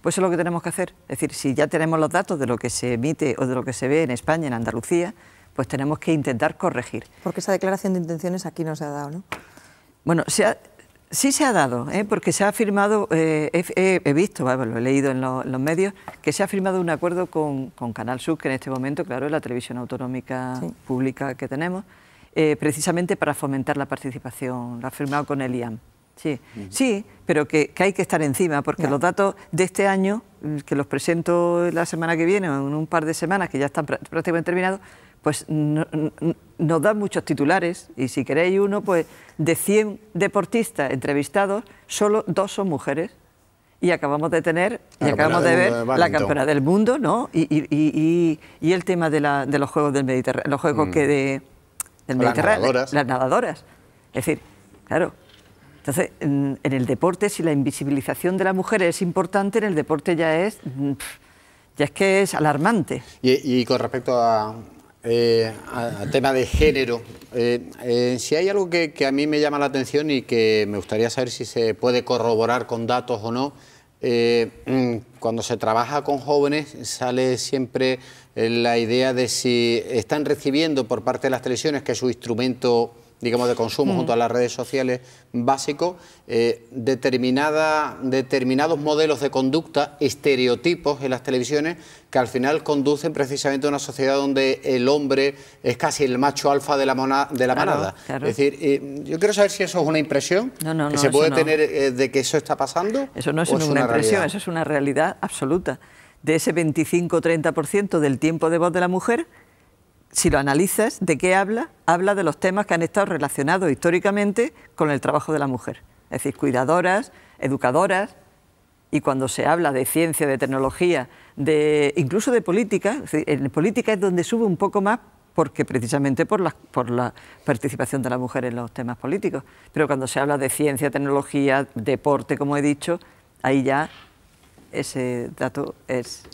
Pues eso es lo que tenemos que hacer. Es decir, si ya tenemos los datos de lo que se emite o de lo que se ve en España, en Andalucía, pues tenemos que intentar corregir. Porque esa declaración de intenciones aquí no se ha dado, ¿no? Bueno, sí se ha dado, porque se ha firmado, he visto, lo he leído en los medios, que se ha firmado un acuerdo con Canal Sur, que en este momento, claro, es la televisión autonómica pública que tenemos, precisamente para fomentar la participación. Lo ha firmado con el IAM. Sí, pero que hay que estar encima, porque los datos de este año, que los presento la semana que viene, o en un par de semanas, que ya están prácticamente terminados, pues nos dan muchos titulares, y si queréis uno, pues de 100 deportistas entrevistados, solo 2 son mujeres. Y acabamos de tener, acabamos de ver la campeona del mundo, ¿no? Y el tema de los Juegos del Mediterráneo, los Juegos del Mediterráneo, las nadadoras. Es decir, claro. Entonces, en el deporte, si la invisibilización de la mujer es importante, en el deporte ya es que es alarmante. Y con respecto al tema de género, si hay algo que a mí me llama la atención y que me gustaría saber si se puede corroborar con datos o no, cuando se trabaja con jóvenes sale siempre la idea de si están recibiendo por parte de las televisiones, que es su instrumento, digamos, de consumo junto a las redes sociales básico, determinados modelos de conducta, estereotipos en las televisiones que al final conducen precisamente a una sociedad donde el hombre es casi el macho alfa de la manada. Claro. Es decir, yo quiero saber si eso es una impresión que se puede tener de que eso está pasando. Eso no es una impresión, eso es una realidad absoluta. De ese 25-30% del tiempo de voz de la mujer, si lo analizas, ¿de qué habla? Habla de los temas que han estado relacionados históricamente con el trabajo de la mujer. Es decir, cuidadoras, educadoras, y cuando se habla de ciencia, de tecnología, incluso de política, es decir, en política es donde sube un poco más, porque precisamente por la participación de la mujer en los temas políticos. Pero cuando se habla de ciencia, tecnología, deporte, como he dicho, ahí ya ese dato es...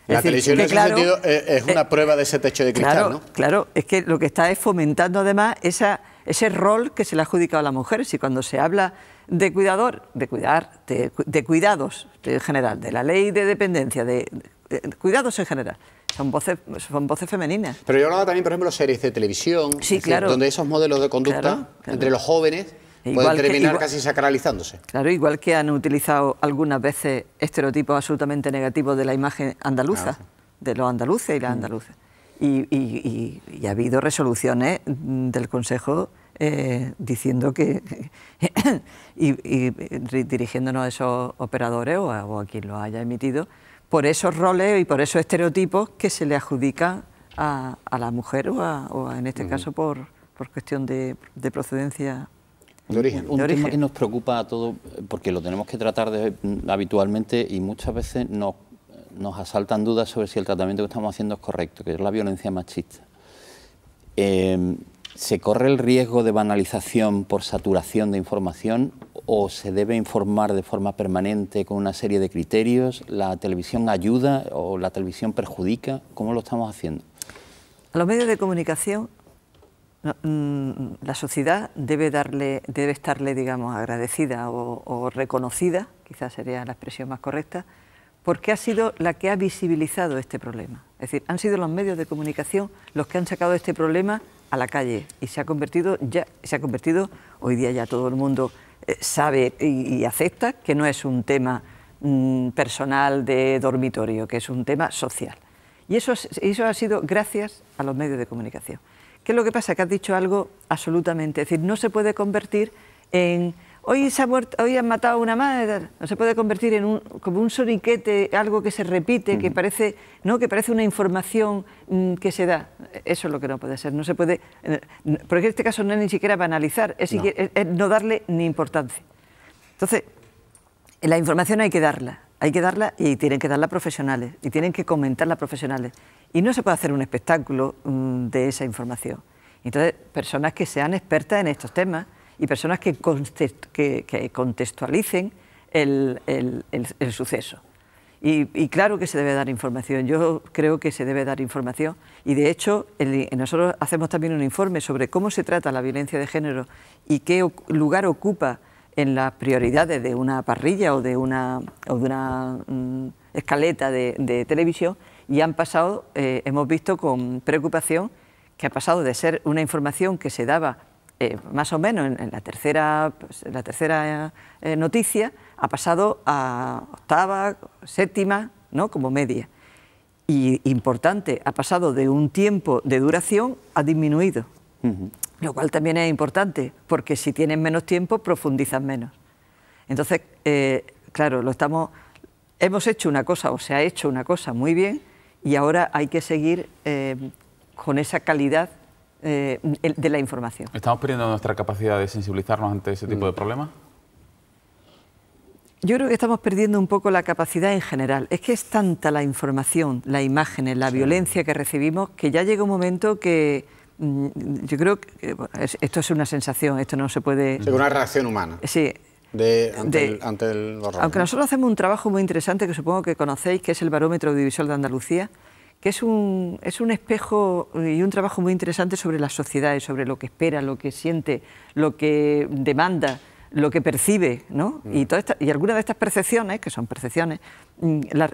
La televisión en ese sentido es una prueba de ese techo de cristal, ¿no? Claro, es que lo que está es fomentando además ese rol que se le ha adjudicado a la mujer. Si cuando se habla de de cuidados en general, de la ley de dependencia, de cuidados en general, son voces femeninas. Pero yo hablaba también, por ejemplo, series de televisión, donde esos modelos de conducta entre los jóvenes pueden terminar casi sacralizándose. Claro, igual que han utilizado algunas veces estereotipos absolutamente negativos de la imagen andaluza, de los andaluces y las andaluzas. Y ha habido resoluciones del Consejo diciendo que, y dirigiéndonos a esos operadores o a quien lo haya emitido, por esos roles y por esos estereotipos que se le adjudican a la mujer o en este caso por cuestión de procedencia. Un tema que nos preocupa a todos, porque lo tenemos que tratar habitualmente y muchas veces nos asaltan dudas sobre si el tratamiento que estamos haciendo es correcto, que es la violencia machista. ¿Se corre el riesgo de banalización por saturación de información o se debe informar de forma permanente con una serie de criterios? ¿La televisión ayuda o la televisión perjudica? ¿Cómo lo estamos haciendo? A los medios de comunicación, la sociedad debe estarle, digamos, agradecida o reconocida, quizás sería la expresión más correcta, porque ha sido la que ha visibilizado este problema. Es decir, han sido los medios de comunicación los que han sacado este problema a la calle y se ha convertido, hoy día ya todo el mundo sabe y acepta que no es un tema personal de dormitorio, que es un tema social. Y eso ha sido gracias a los medios de comunicación. ¿Qué es lo que pasa? Que has dicho algo absolutamente, es decir, no se puede convertir en... Hoy han matado a una madre, no se puede convertir en como un soniquete, algo que se repite, que parece una información que se da. Eso es lo que no puede ser, no se puede... Porque en este caso no es ni siquiera banalizar, es no darle ni importancia. Entonces, la información hay que darla y tienen que darla profesionales, y tienen que comentarla profesionales. Y no se puede hacer un espectáculo de esa información. Entonces, personas que sean expertas en estos temas y personas que contextualicen el suceso. Y claro que se debe dar información, yo creo que se debe dar información y de hecho nosotros hacemos también un informe sobre cómo se trata la violencia de género y qué lugar ocupa en las prioridades de una parrilla o de una escaleta de televisión, y han pasado, hemos visto con preocupación que ha pasado de ser una información que se daba más o menos en la tercera noticia, ha pasado a octava, séptima, ¿no?, como media. Y importante, ha pasado de un tiempo de duración a disminuido, lo cual también es importante, porque si tienen menos tiempo profundizan menos. Entonces, claro, hemos hecho una cosa, o se ha hecho una cosa muy bien, y ahora hay que seguir con esa calidad de la información. ¿Estamos perdiendo nuestra capacidad de sensibilizarnos ante ese tipo de problemas? Yo creo que estamos perdiendo un poco la capacidad en general. Es que es tanta la información, las imágenes, la violencia que recibimos, que ya llega un momento que yo creo que esto es una sensación, esto no se puede... Es una reacción humana. Sí. Ante el horror. Aunque nosotros hacemos un trabajo muy interesante que supongo que conocéis, que es el Barómetro Audiovisual de Andalucía, que es un espejo y un trabajo muy interesante sobre las sociedades, sobre lo que espera, lo que siente, lo que demanda, lo que percibe, ¿no? Y algunas de estas percepciones, que son percepciones,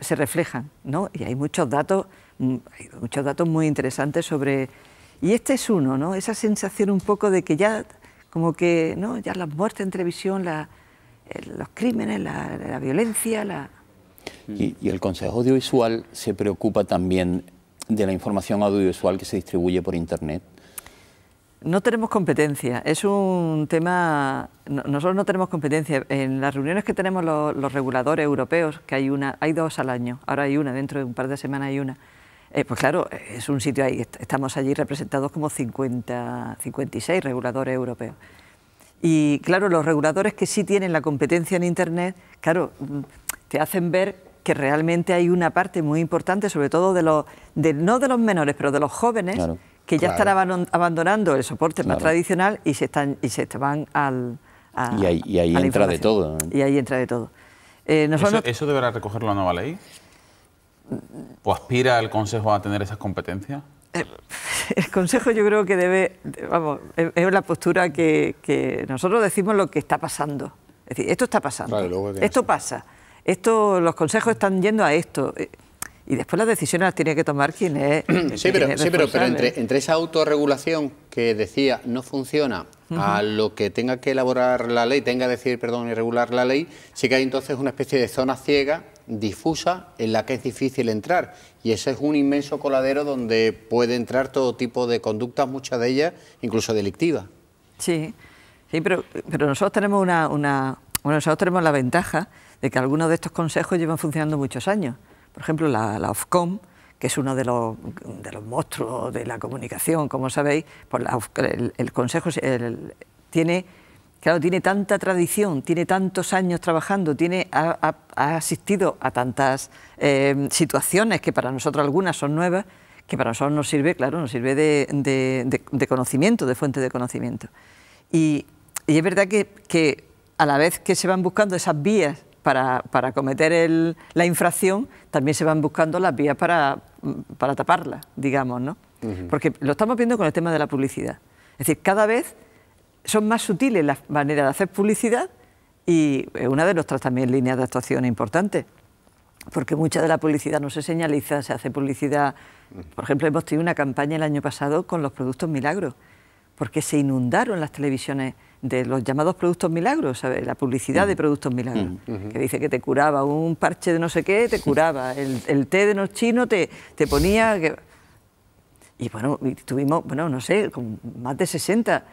se reflejan, ¿no? Y hay muchos datos muy interesantes sobre... Y este es uno, ¿no? Esa sensación un poco de que ya, como que, ¿no?, ya las muertes en televisión, los crímenes, la violencia, Y el Consejo Audiovisual se preocupa también de la información audiovisual que se distribuye por Internet. No tenemos competencia, es un tema... Nosotros no tenemos competencia. En las reuniones que tenemos los reguladores europeos, que hay 2 al año, ahora hay una, dentro de un par de semanas hay una, pues claro, es un sitio ahí, estamos allí representados como 56 reguladores europeos. Y claro, los reguladores que sí tienen la competencia en Internet, claro, te hacen ver que realmente hay una parte muy importante, sobre todo no de los menores, pero de los jóvenes, claro, que ya están abandonando el soporte más tradicional y se van y ahí entra de todo, ¿no? Y ahí entra de todo. ¿Eso deberá recoger la nueva ley? ¿O aspira el Consejo a tener esas competencias? El Consejo yo creo que debe, vamos, es la postura que nosotros decimos lo que está pasando. Es decir, esto está pasando, claro, esto pasa, los consejos están yendo a esto. Y después las decisiones las tiene que tomar quien es. Sí, pero entre esa autorregulación que decía no funciona a lo que tenga que elaborar la ley, y regular la ley, sí que hay entonces una especie de zona ciega, difusa, en la que es difícil entrar. Y ese es un inmenso coladero donde puede entrar todo tipo de conductas, muchas de ellas incluso delictivas. Sí, pero nosotros tenemos nosotros tenemos la ventaja de que algunos de estos consejos llevan funcionando muchos años. Por ejemplo, la Ofcom, que es uno de los monstruos de la comunicación, como sabéis, pues el Consejo tiene tanta tradición, tiene tantos años trabajando, ha asistido a tantas situaciones que para nosotros algunas son nuevas, que para nosotros nos sirve, claro, nos sirve de conocimiento, de fuente de conocimiento. Y es verdad que a la vez que se van buscando esas vías para cometer la infracción, también se van buscando las vías para taparla, digamos, ¿no? Porque lo estamos viendo con el tema de la publicidad. Es decir, cada vez son más sutiles las maneras de hacer publicidad y es una de nuestras también líneas de actuación importantes, porque mucha de la publicidad no se señaliza, se hace publicidad. Por ejemplo, hemos tenido una campaña el año pasado con los productos milagros, porque se inundaron las televisiones de los llamados productos milagros, ¿sabes? La publicidad de productos milagros, que dice que te curaba un parche de no sé qué, te curaba, el té de los chinos te ponía... Y bueno, tuvimos, no sé, con más de 60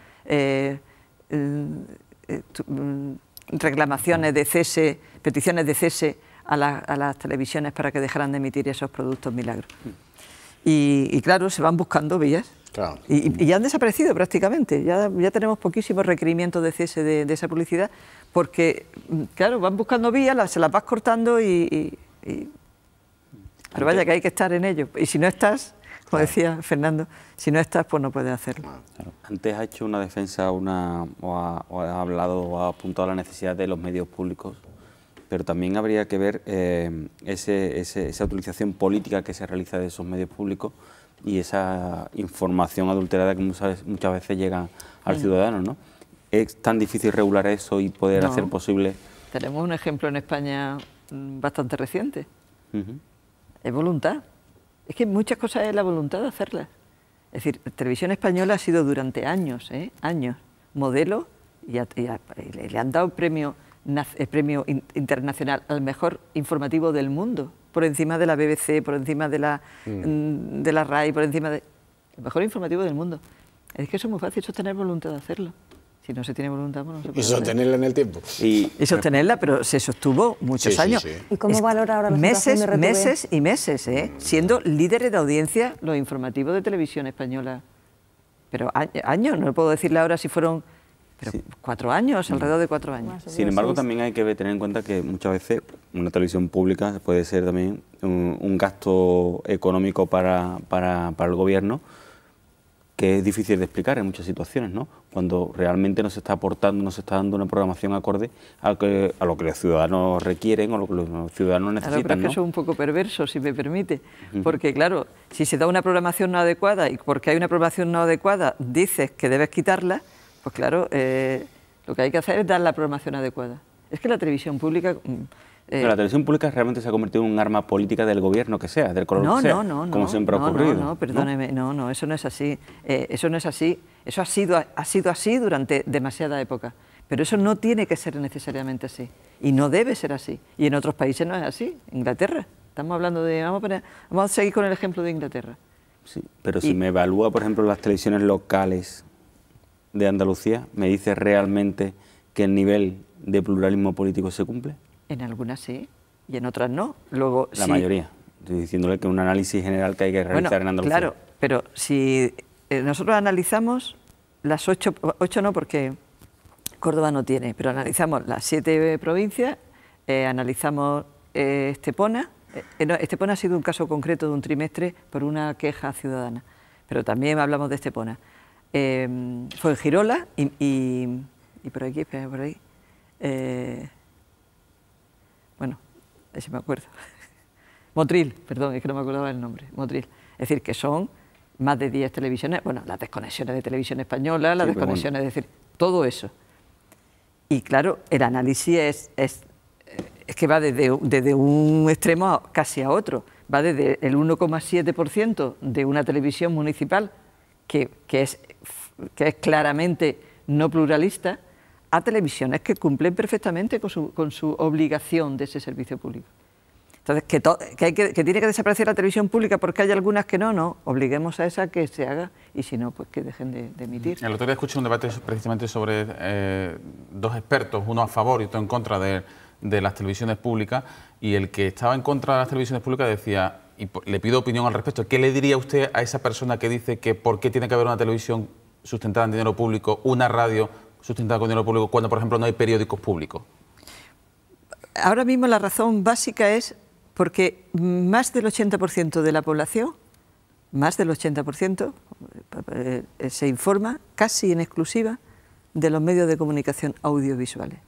reclamaciones de cese, peticiones de cese a las televisiones para que dejaran de emitir esos productos milagros. Y claro, se van buscando vías. Claro. Y ya han desaparecido prácticamente, ya tenemos poquísimos requerimientos de cese de esa publicidad, porque, claro, van buscando vías, se las vas cortando pero vaya que hay que estar en ello. Y si no estás, como decía Fernando, si no estás, pues no puedes hacerlo. Claro. Antes ha hecho una defensa, o ha hablado, o ha apuntado a la necesidad de los medios públicos pero también habría que ver esa utilización política que se realiza de esos medios públicos y esa información adulterada que muchas veces llega al ciudadano, ¿no? ¿Es tan difícil regular eso y poder hacer posible? Tenemos un ejemplo en España bastante reciente. Es voluntad. Es que muchas cosas es la voluntad de hacerlas. Es decir, Televisión Española ha sido durante años, años, modelo y le han dado el premio internacional al mejor informativo del mundo, por encima de la BBC, por encima de la RAI, por encima de... El mejor informativo del mundo. Es que eso es muy fácil, sostener voluntad de hacerlo. Si no se tiene voluntad, pues no se puede. Y sostenerla en el tiempo. Y sostenerla, pero se sostuvo muchos años. Sí. ¿Y cómo valora ahora la situación de RTV? Meses y meses, siendo líderes de audiencia los informativos de Televisión Española. Pero años, no puedo decirle ahora si fueron... Pero 4 años, alrededor de 4 años. Sin embargo, también hay que tener en cuenta que muchas veces una televisión pública puede ser también un gasto económico para el gobierno, que es difícil de explicar en muchas situaciones, ¿no? Cuando realmente no se está aportando, no se está dando una programación acorde a lo que los ciudadanos requieren o lo que los ciudadanos necesitan, pero es que eso es un poco perverso, si me permite, porque claro, si se da una programación no adecuada y porque hay una programación no adecuada dices que debes quitarla, pues claro, lo que hay que hacer es dar la programación adecuada. Es que la televisión pública... Pero la televisión pública realmente se ha convertido en un arma política del gobierno que sea, del color que sea, como siempre ha ocurrido. No, perdóneme, no, eso no es así. Eso no es así. Eso ha sido así durante demasiada época. Pero eso no tiene que ser necesariamente así. Y no debe ser así. Y en otros países no es así. Inglaterra. Estamos hablando de... Vamos a seguir con el ejemplo de Inglaterra. Sí, pero si me evalúa, por ejemplo, las televisiones locales de Andalucía, ¿me dice realmente que el nivel de pluralismo político se cumple? En algunas sí, y en otras no. Luego, la mayoría. Estoy diciéndole que un análisis general que hay que realizar en Andalucía. Claro, pero si nosotros analizamos las 8 no, porque Córdoba no tiene, pero analizamos las 7 provincias, analizamos Estepona. Estepona ha sido un caso concreto de un trimestre por una queja ciudadana, pero también hablamos de Estepona. Fuengirola y por aquí, espera, por ahí. Bueno, si me acuerdo. Motril, perdón, es que no me acordaba el nombre. Motril. Es decir, que son más de 10 televisiones, bueno, las desconexiones de Televisión Española, las desconexiones, es decir, todo eso. Y claro, el análisis es que va desde un extremo casi a otro. Va desde el 1,7% de una televisión municipal, que es claramente no pluralista, a televisiones que cumplen perfectamente con su obligación de ese servicio público. Entonces, que tiene que desaparecer la televisión pública porque hay algunas que no, obliguemos a esa que se haga y si no, pues que dejen de emitir. El otro día escuché un debate precisamente sobre 2 expertos, uno a favor y otro en contra de las televisiones públicas, y el que estaba en contra de las televisiones públicas decía, y le pido opinión al respecto, ¿qué le diría usted a esa persona que dice que por qué tiene que haber una televisión sustentada en dinero público, una radio sustentada con dinero público, cuando, por ejemplo, no hay periódicos públicos? Ahora mismo la razón básica es porque más del 80% de la población, más del 80%, se informa casi en exclusiva de los medios de comunicación audiovisuales.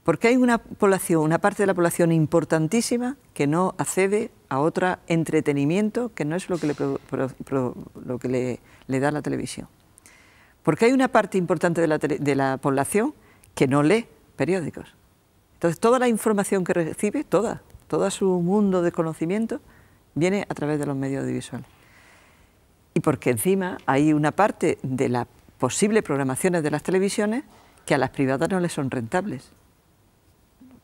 Porque hay una parte de la población importantísima que no accede a otro entretenimiento que no es lo que le da la televisión. Porque hay una parte importante de la población que no lee periódicos. Entonces, toda la información que recibe, todo su mundo de conocimiento, viene a través de los medios audiovisuales. Y porque encima hay una parte de las posibles programaciones de las televisiones que a las privadas no les son rentables.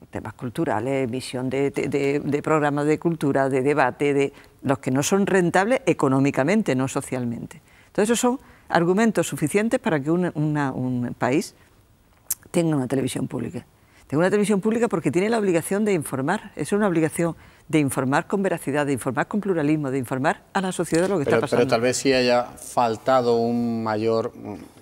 Temas culturales, emisión de programas de cultura, de debate, de los que no son rentables económicamente, no socialmente. Entonces, esos son argumentos suficientes para que un país tenga una televisión pública. Tenga una televisión pública porque tiene la obligación de informar. Es una obligación de informar con veracidad, de informar con pluralismo, de informar a la sociedad de lo que está pasando. Pero tal vez sí haya faltado un mayor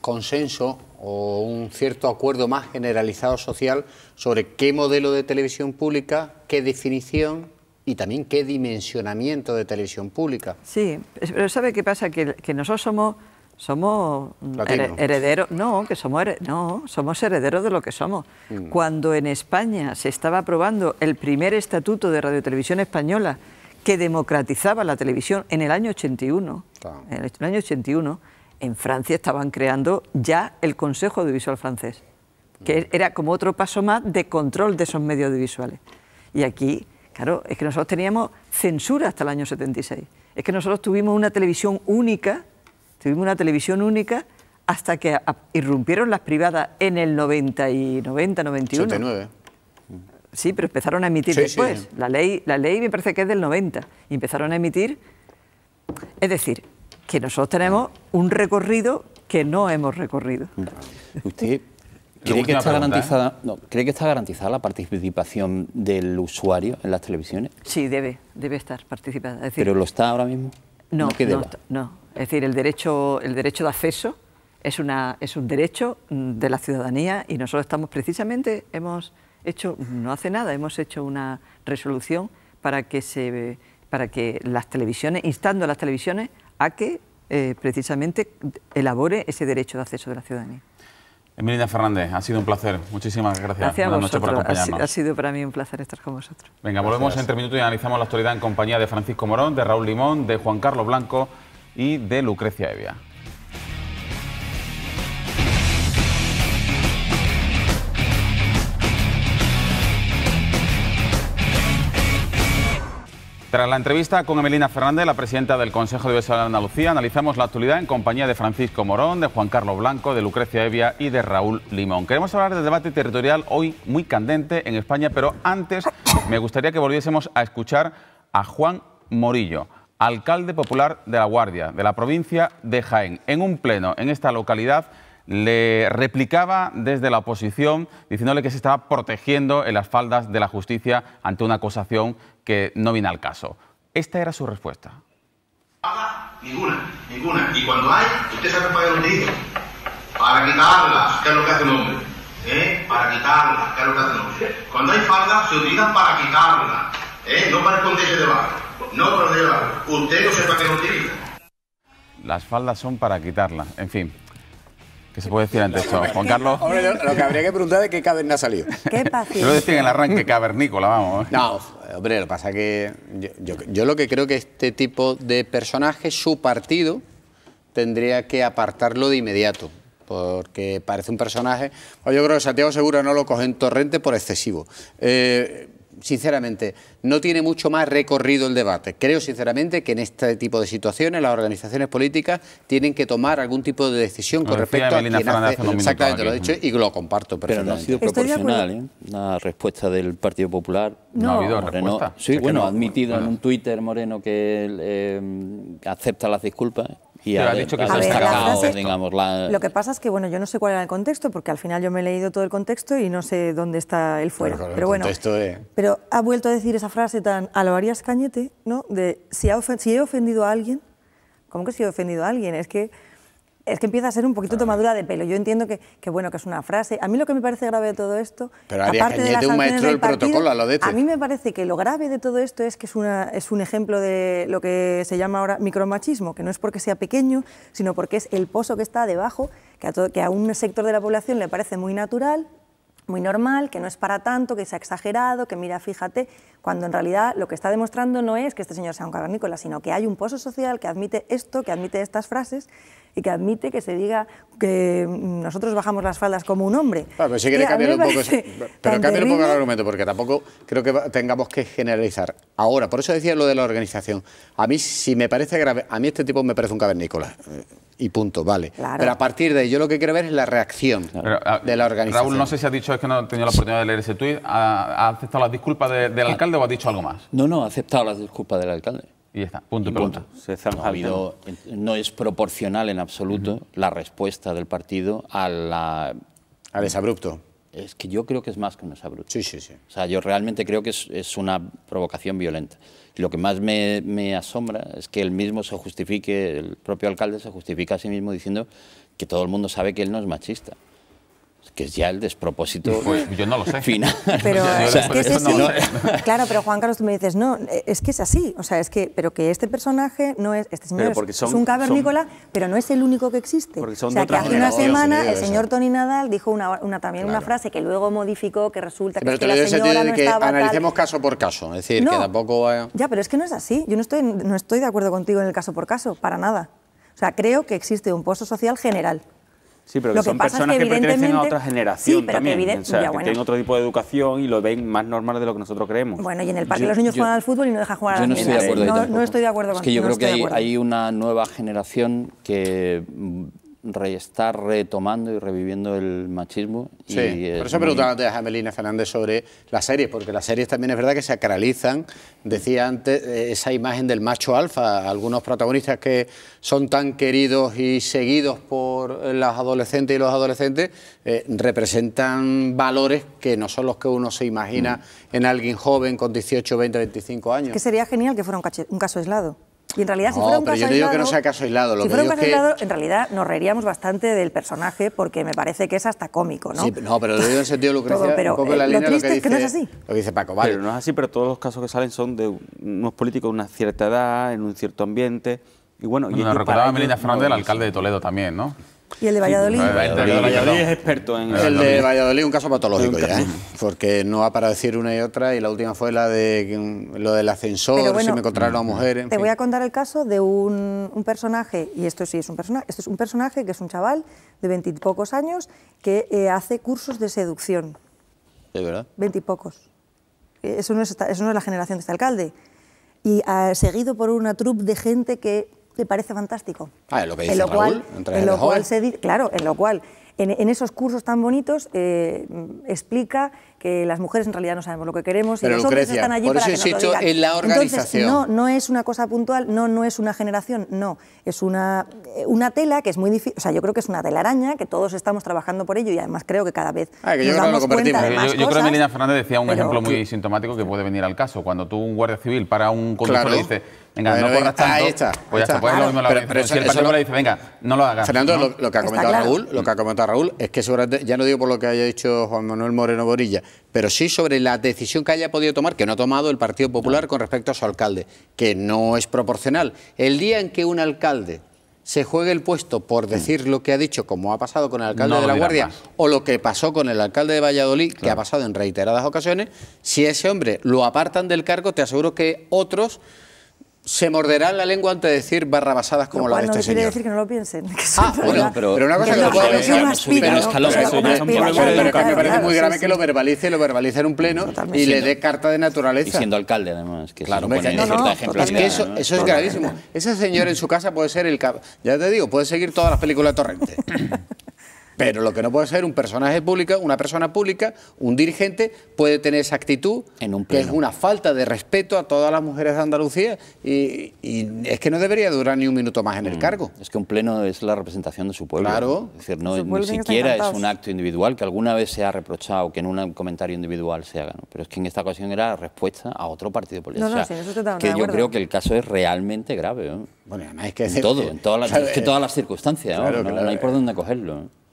consenso o un cierto acuerdo más generalizado social sobre qué modelo de televisión pública, qué definición y también qué dimensionamiento de televisión pública. Sí, pero ¿sabe qué pasa? Que nosotros somos Somos herederos, somos herederos de lo que somos. Cuando en España se estaba aprobando el primer estatuto de Radiotelevisión Española que democratizaba la televisión en el año 81, en Francia estaban creando ya el Consejo Audiovisual francés, que era como otro paso más de control de esos medios audiovisuales. Y aquí, claro, es que nosotros teníamos censura hasta el año 76. Es que nosotros tuvimos una televisión única hasta que irrumpieron las privadas en el 91. 89. Sí, pero empezaron a emitir después. Sí. La ley me parece que es del 90. Y empezaron a emitir. Es decir, que nosotros tenemos un recorrido que no hemos recorrido. ¿Usted cree que está garantizada la participación del usuario en las televisiones? Sí, debe estar participada. Es decir, ¿pero lo está ahora mismo? No. Es decir, el derecho de acceso es un derecho de la ciudadanía y nosotros estamos precisamente, hemos hecho una resolución para que las televisiones, instando a las televisiones a que precisamente elabore ese derecho de acceso de la ciudadanía. Emelina Fernández, ha sido un placer. Muchísimas gracias. Gracias Buenas noches por acompañarnos. Ha sido para mí un placer estar con vosotros. Venga, volvemos en 3 minutos y analizamos la actualidad en compañía de Francisco Morón, de Raúl Limón, de Juan Carlos Blanco y de Lucrecia Hevia. Tras la entrevista con Emelina Fernández, la presidenta del Consejo Audiovisual de Andalucía, analizamos la actualidad en compañía de Francisco Morón, de Juan Carlos Blanco, de Lucrecia Hevia y de Raúl Limón. Queremos hablar del debate territorial hoy muy candente en España, pero antes me gustaría que volviésemos a escuchar a Juan Morillo, alcalde popular de La Guardia, de la provincia de Jaén. En un pleno en esta localidad le replicaba desde la oposición diciéndole que se estaba protegiendo en las faldas de la justicia ante una acusación que no viene al caso. Esta era su respuesta. Ninguna. Y cuando hay, usted sabe para qué lo utiliza. Para quitarlas, que es lo que hace un hombre. Para quitarlas, que es lo que hace un hombre. Cuando hay faldas, se utilizan para quitarlas. No para esconderse debajo. No para esconderse debajo. Usted no sepa para qué lo utiliza. Las faldas son para quitarlas. En fin. ¿Qué se puede decir ante esto, Juan Carlos? Hombre, lo que habría que preguntar es qué caverna ha salido. Qué paciencia. Yo lo decía en el arranque cavernícola, vamos. No, hombre, lo que pasa es que yo lo que creo que este tipo de personajes, su partido, tendría que apartarlo de inmediato. Porque parece un personaje... Yo creo que Santiago Segura no lo coge en Torrente por excesivo. Sinceramente, no tiene mucho más recorrido el debate. Creo, sinceramente, que en este tipo de situaciones las organizaciones políticas tienen que tomar algún tipo de decisión con respecto a quien hace... Exactamente, lo he dicho y lo comparto perfectamente. Pero no ha sido proporcional, la respuesta del Partido Popular. No ha habido respuesta. Sí, bueno, ha admitido en un Twitter Moreno que acepta las disculpas. Y ha dicho que se ha destacado, digamos, Lo que pasa es que, bueno, yo no sé cuál era el contexto, porque al final yo me he leído todo el contexto y no sé dónde está él fuera. Pero bueno, pero ha vuelto a decir esa frase tan a lo Arias Cañete, ¿no? De si he ofendido a alguien, ¿cómo que si he ofendido a alguien? Es que empieza a ser un poquito tomadura de pelo. Yo entiendo que bueno, que es una frase. A mí lo que me parece grave de todo esto... Pero Arias Cañete, un maestro del protocolo, a lo de este. A mí me parece que lo grave de todo esto es que es un ejemplo de lo que se llama ahora micromachismo, que no es porque sea pequeño, sino porque es el pozo que está debajo, que a un sector de la población le parece muy natural, muy normal, que no es para tanto, que se ha exagerado, que mira, fíjate, cuando en realidad lo que está demostrando no es que este señor sea un cavernícola, sino que hay un pozo social que admite esto, que admite estas frases y que admite que se diga que nosotros bajamos las faldas como un hombre. Pero si quiere cambiar un poco, pero cambia un poco el argumento, porque tampoco creo que tengamos que generalizar. Ahora, por eso decía lo de la organización. A mí, si me parece grave, a mí este tipo me parece un cavernícola. Y punto, vale. Claro. Pero a partir de ahí, yo lo que quiero ver es la reacción de la organización. Raúl, no sé si ha dicho, es que no he tenido la oportunidad de leer ese tuit, ¿ha aceptado las disculpas del alcalde o ha dicho algo más? No, ha aceptado las disculpas del alcalde. Y ya está, punto y pelota. No es proporcional en absoluto la respuesta del partido al exabrupto. Es que yo creo que es más que un exabrupto. Sí. O sea, yo realmente creo que es una provocación violenta. Y lo que más me asombra es que él mismo se justifique, el propio alcalde se justifica a sí mismo diciendo que todo el mundo sabe que él no es machista. O que es ya el despropósito pues yo no lo sé. final. Pero es que es así. No Claro, pero Juan Carlos, tú me dices, no, es que es así. O sea, pero que este personaje no es, este señor es un cavernícola, pero no es el único que existe. O sea, que hace una semana el señor Toni Nadal dijo también una frase que luego modificó, que resulta que, pero es que la señora no que estaba analicemos caso por caso, es decir, que tampoco vaya... Ya, pero es que no es así. Yo no estoy de acuerdo contigo en el caso por caso, para nada. O sea, creo que existe un pozo social general. Sí, pero que son personas que pertenecen a otra generación sí, pero también, que que tienen otro tipo de educación y lo ven más normal de lo que nosotros creemos. Bueno, y en el parque los niños juegan al fútbol y no dejan jugar a las niñas. No estoy de acuerdo con eso. Es que yo creo que hay una nueva generación que está retomando y reviviendo el machismo. Sí, por eso preguntaba antes a Melina Fernández sobre las series, porque las series también es verdad que sacralizan, decía antes, esa imagen del macho alfa. Algunos protagonistas que son tan queridos y seguidos por las adolescentes y los adolescentes representan valores que no son los que uno se imagina en alguien joven con 18, 20, 25 años. Es que sería genial que fuera un caso aislado. Y en realidad, si fuera un caso aislado... pero yo digo que no sea caso aislado. Si fuera un caso aislado, en realidad nos reiríamos bastante del personaje porque me parece que es hata cómico, ¿no? Sí, no, pero lo digo en sentido, Lucrecia, pero, un poco en la línea lo triste de es que no es así. Lo que dice Paco, vale. Pero no es así, pero todos los casos que salen son de unos políticos de una cierta edad, en un cierto ambiente. Y bueno, y nos recordaba Melina Fernández, el alcalde de Toledo también, ¿no? ¿Y el de Valladolid? Sí, Valladolid es experto en... El de Valladolid, un caso patológico ya, ¿eh? Porque no ha parado de decir una y otra, y la última fue lo del ascensor, bueno, si me encontraron a mujeres... Te voy a contar el caso de un personaje, y esto sí es un personaje, esto es un personaje que es un chaval de 20 y pocos años que hace cursos de seducción. ¿De verdad? 20 y pocos. Eso no es la generación de este alcalde. Y seguido por una troupe de gente que me parece fantástico. Ah, lo que dice Raúl, en lo cual en esos cursos tan bonitos explica que las mujeres en realidad no sabemos lo que queremos y los hombres están allí para que nos lo digan. En la organización. Entonces, no es una cosa puntual, no es una generación, no. Es una tela que es muy difícil, o sea, yo creo que es una telaraña, que todos estamos trabajando por ello y además creo que cada vez nos damos cuenta de más yo creo que cosas. Melina Fernández decía un ejemplo muy sintomático que puede venir al caso. Cuando tú, un guardia civil, para un conductor y dice, venga, no corras tanto, ahí está, pues ya está, pues lo mismo la vez. Pero si el partido le dice, venga, no lo hagas. Fernando, ¿no? lo que ha comentado Raúl, es que seguramente, ya no digo por lo que haya dicho Juan Manuel Moreno Borilla, pero sí sobre la decisión que haya podido tomar, que no ha tomado el Partido Popular con respecto a su alcalde, que no es proporcional. El día en que un alcalde se juegue el puesto por decir lo que ha dicho, como ha pasado con el alcalde de La Guardia, o lo que pasó con el alcalde de Valladolid, que ha pasado en reiteradas ocasiones, si ese hombre lo apartan del cargo, te aseguro que otros se morderán la lengua antes de decir barrabasadas como la de este señor. No quiere decir que no lo piensen. Bueno, pero una cosa que lo puede pensar, me parece muy grave que lo verbalice en un pleno y le dé carta de naturaleza. Y siendo alcalde, además, que claro, es que eso es gravísimo. Ese señor en su casa puede ser ya te digo, puede seguir todas las películas de Torrente. Pero lo que no puede ser un personaje público, una persona pública, un dirigente, puede tener esa actitud que es una falta de respeto a todas las mujeres de Andalucía y es que no debería durar ni un minuto más en el cargo. Es que un pleno es la representación de su pueblo. Claro. Es decir, ni siquiera es un acto individual que alguna vez se ha reprochado que en un comentario individual se haga, ¿no? Pero es que en esta ocasión era respuesta a otro partido político. Que yo creo que el caso es realmente grave, ¿no? Bueno, además es que en todas las circunstancias, no hay por dónde cogerlo, ¿no?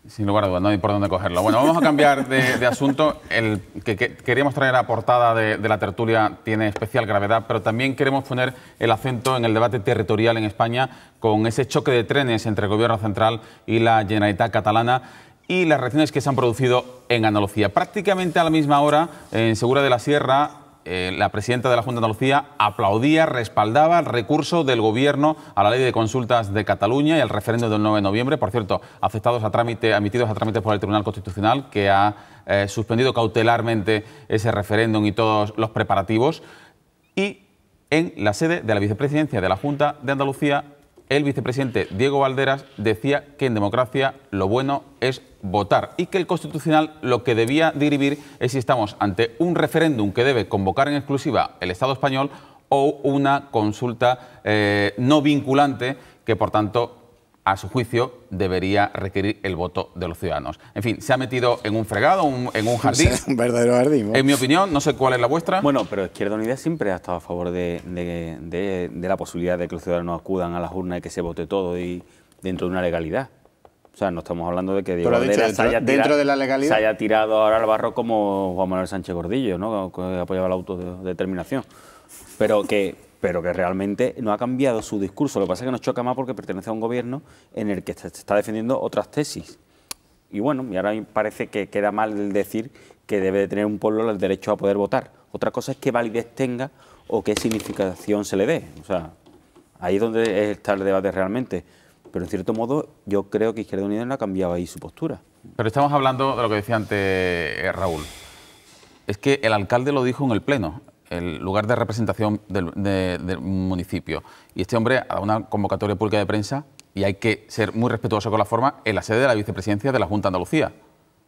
Sin lugar a dudas, no hay por dónde cogerlo. Bueno, vamos a cambiar de asunto. El que queríamos traer a portada de la tertulia tiene especial gravedad, pero también queremos poner el acento en el debate territorial en España con ese choque de trenes entre el Gobierno central y la Generalitat catalana y las reacciones que se han producido en Andalucía. Prácticamente a la misma hora, en Segura de la Sierra, la presidenta de la Junta de Andalucía aplaudía, respaldaba el recurso del Gobierno a la Ley de Consultas de Cataluña y al referéndum del 9 de noviembre, por cierto, admitidos a trámite por el Tribunal Constitucional, que ha suspendido cautelarmente ese referéndum y todos los preparativos. Y en la sede de la vicepresidencia de la Junta de Andalucía, el vicepresidente Diego Valderas decía que en democracia lo bueno es votar y que el Constitucional lo que debía dirimir es si estamos ante un referéndum que debe convocar en exclusiva el Estado español o una consulta no vinculante que, por tanto, a su juicio, debería requerir el voto de los ciudadanos. En fin, se ha metido en un fregado, en un jardín. Un verdadero jardín, ¿no? En mi opinión, no sé cuál es la vuestra. Bueno, pero Izquierda Unida siempre ha estado a favor de la posibilidad de que los ciudadanos acudan a las urnas y que se vote todo y dentro de una legalidad. O sea, no estamos hablando de que Diego Pero Valderas dentro de la legalidad se haya tirado ahora al barro como Juan Manuel Sánchez Gordillo, ¿no? Que apoyaba la autodeterminación. Pero que realmente no ha cambiado su discurso. Lo que pasa es que nos choca más porque pertenece a un gobierno en el que se está defendiendo otras tesis. Y bueno, y ahora parece que queda mal el decir que debe de tener un pueblo el derecho a poder votar. Otra cosa es qué validez tenga o qué significación se le dé. O sea, ahí es donde está el debate realmente. Pero en cierto modo yo creo que Izquierda Unida no ha cambiado ahí su postura. Pero estamos hablando de lo que decía antes Raúl. Es que el alcalde lo dijo en el Pleno, el lugar de representación del municipio. Y este hombre ha dado una convocatoria pública de prensa, y hay que ser muy respetuoso con la forma, en la sede de la vicepresidencia de la Junta de Andalucía.